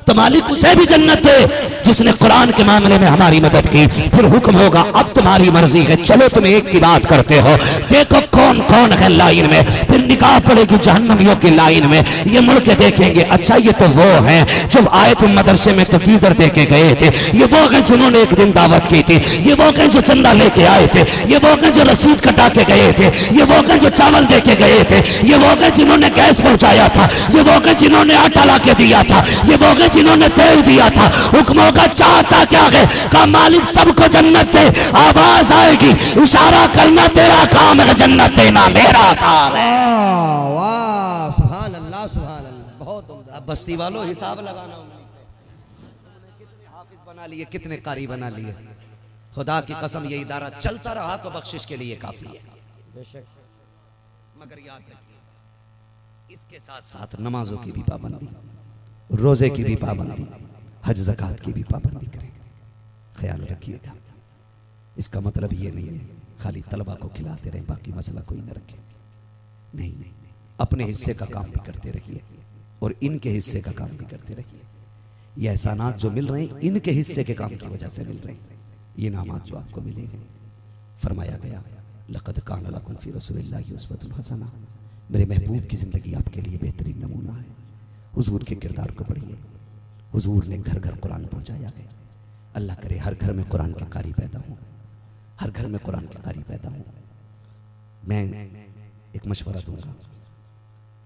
तो मालिक उसे भी जन्नत दे जिसने कुरान के मामले में हमारी मदद की। फिर हुक्म होगा अब तुम्हारी मर्जी है, चलो तुम एक की बात करते हो, देखो कौन कौन है लाइन में। फिर निकाह पड़ेगी जहन्नमियों की लाइन में, ये मुड़ के देखेंगे, अच्छा ये तो वो हैं जो आए थे मदरसे में तो गीजर दे के गए थे, ये वो हैं जिन्होंने एक दिन दावत की थी, ये वो हैं जो चंदा लेके आए थे, ये वो हैं जो रसीद कटा के गए थे, ये वो हैं जो चावल दे के गए थे, ये वो हैं जिन्होंने गैस पहुंचाया था, ये वो हैं जिन्होंने आटा ला के दिया था, ये वो हैं जिन्होंने तेल दिया था। हुक्म होगा चाहता क्या है, का मालिक सबको जन्नत दे। आवाज आएगी, इशारा करना तेरा काम है, जन्नत देना मेरा काम है। वाह सुभान अल्लाह सुभान अल्लाह, बहुत उम्दा। अब बस्ती वालों हिसाब लगाना, कितने हाफिज बना लिए, कितने कारी बना लिए। खुदा की कसम ये इदारा चलता रहा तो बख्शिश के लिए काफी है, बेशक। मगर याद रखिए इसके साथ साथ नमाजों की भी पाबंदी, रोजे की भी पाबंदी, हज ज़कात की भी पाबंदी करें, ख्याल रखिएगा। इसका मतलब ये नहीं है खाली तलबा को खिलाते रहे बाकी मसला कोई न रखे, नहीं, अपने हिस्से का काम भी करते रहिए और इनके हिस्से का काम भी करते रहिए। ये एहसानात जो मिल रहे हैं इनके हिस्से के काम की वजह से मिल रहे हैं, ये इनामात जो आपको मिलेंगे। फरमाया गया लक़द कान लकुम फ़ी रसूलिल्लाहि उस्वतुन हसना, मेरे महबूब की ज़िंदगी आपके लिए बेहतरीन नमूना है। हुजूर के किरदार को पढ़िए, हुजूर ने घर घर कुरान पहुंचाया गया। अल्लाह करे हर घर में कुरान के कारी पैदा हो, हर घर में कुरान के कारी पैदा हो। मैं एक मशवरा दूंगा,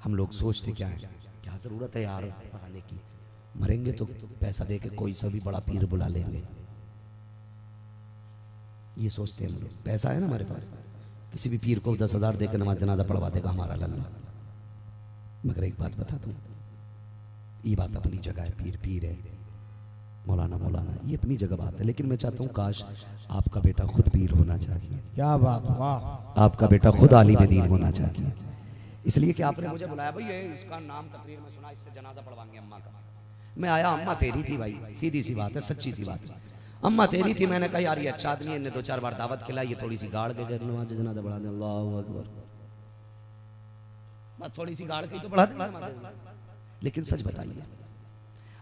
हम लोग सोचते क्या है, क्या ज़रूरत है यार पढ़ाने की, मरेंगे तो पैसा दे के कोई सा भी बड़ा पीर बुला लेंगे, ये सोचते हैं हम लोग। पैसा है ना हमारे पास, किसी भी पीर को 10,000 दे के नमाज जनाजा पढ़वा देगा हमारा लल्ला। मगर एक बात बता दूं, ये बात अपनी जगह है, पीर पीर है, मौलाना मौलाना, ये अपनी जगह बात है। लेकिन मैं चाहता हूँ काश आपका बेटा खुद पीर होना चाहिए, क्या बात, वाह। आपका बेटा खुद आलिम दीन होना चाहिए। इसलिए कि आपने मुझे बुलाया, भाई ये इसका नाम तकरीर में सुना, इससे जनाजा पढ़वाएंगे अम्मा का। मैं आया, अम्मा तेरी थी भाई, सीधी सी बात है, सच्ची सी बात है, अम्मा तेरी थी। मैंने कहा यार ये अच्छा आदमी है, इन्हें 2-4 बार दावत खिलाई, ये थोड़ी सी गाड़ के गए नमाज जनाजा पढ़ा दे। अल्लाहू अकबर, बस थोड़ी सी गाड़ के तो पढ़ा दे। लेकिन सच बताइए,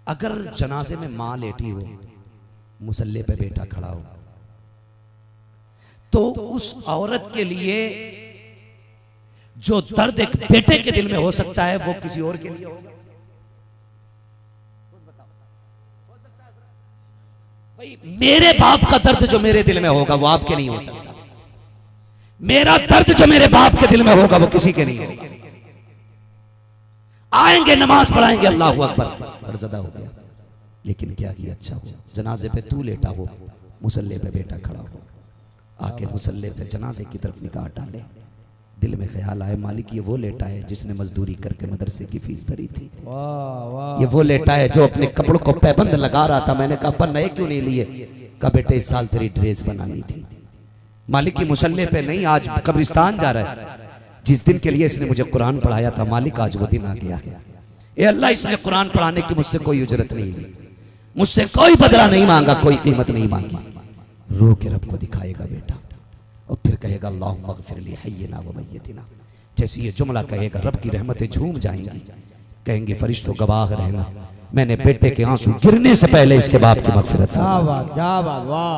अगर जनाजे में मां लेटी हो, मुसल्ले पे बेटा खड़ा हो, तो उस औरत के लिए जो दर्द एक बेटे के दिल में हो सकता है वो किसी और के लिए होगा। भाई मेरे बाप का दर्द जो मेरे दिल में होगा वो आपके नहीं हो सकता, मेरा दर्द जो मेरे बाप के दिल में होगा वो किसी के नहीं होगा। आएंगे नमाज पढ़ाएंगे, अल्लाहू अकबर, फर्जदा हो गया। लेकिन क्या ही अच्छा हो, जनाजे पे तू लेटा हो, मुसल्ले पे बेटा खड़ा हो, आके मुसल्ले पे जनाजे की तरफ निगाह डाले, दिल में ख्याल आए मालिक ये वो लेटा है जिसने मजदूरी करके मदरसे की फीस भरी थी। वाह वाह। ये वो लेटा है जो अपने कपड़ों को पैबंद लगा रहा था। मैंने कहा अपन नए क्यों नहीं लिए? कहा बेटे इस साल तेरी ड्रेस बनानी थी। मालिक की मुसल्ले पे नहीं, आज कब्रिस्तान जा रहा है। जिस दिन के लिए इसने मुझे कुरान पढ़ाया था मालिक आज वो दिन आ गया है। ए अल्लाह, इसने कुरान पढ़ाने की मुझसे कोई उजरत नहीं ली, मुझसे कोई बदला नहीं मांगा, कोई कीमत नहीं मांगी। रो के रब को दिखाएगा बेटा और फिर कहेगा अल्लाहुम्मा अग़फ़िर ली हय्यिना व मय्यितिना। जैसे ये जुमला कहेगा रब की रहमतें झूम जाएंगी। कहेंगे फरिश्तों गवाह रहना, मैंने बेटे के आंसू गिरने से पहले इसके बाप की मग़फ़िरत क्या फरमाई। बात, क्या बात, वाह।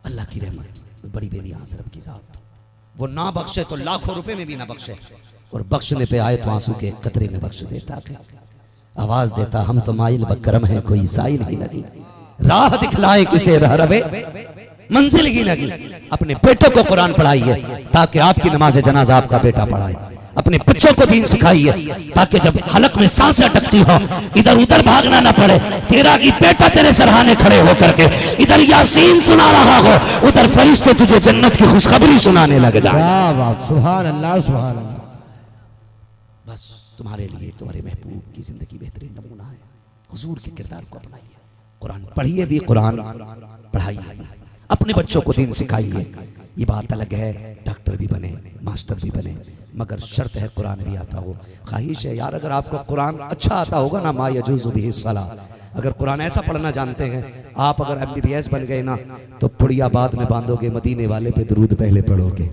अल्लाह की रहमत बड़ी बेनियाज़ रब की ज़ात, वो ना बख्शे तो लाखों रुपए में भी ना बख्शे, और बख्शने पे आए तो आंसू के कतरे में बख्श देता। आवाज देता हम तो माइल बकरम है कोई साइल ही लगी, राह दिखलाए किसे रह रवे मंजिल ही लगी। अपने बेटे को कुरान पढ़ाइए ताकि आपकी नमाज जनाजा आपका बेटा पढ़ाए। अपने बच्चों को दीन सिखाइए ताकि जब हलक में सांसें अटकती हो इधर उधर भागना ना पड़े। तेरा की बेटा तेरे सराहने खड़े होकर के इधर यासीन सुना रहा हो, उधर फरिश्ते तुझे जन्नत की खुशखबरी सुनाने लग जाए। क्या बात, सुभान अल्लाह, सुभान अल्लाह। बस तुम्हारे लिए तुम्हारे महबूब की जिंदगी बेहतरीन नमूना है। हुजूर के किरदार को अपनाइए, कुरान पढ़िए भी, कुरान पढ़ाइए भी, अपने बच्चों को दीन सिखाइए। ये बात अलग है डॉक्टर भी बने, मास्टर भी बने, मगर शर्त है कुरान भी आता हो। ख्वाहिश है यार अगर आपको कुरान अच्छा आता होगा ना, मा यजूज़ु बिही सला, अगर कुरान ऐसा पढ़ना जानते हैं आप, अगर MBBS बन गए ना तो पुड़िया बाद में बांधोगे, मदीने वाले पे दरूद पहले पढ़ोगे।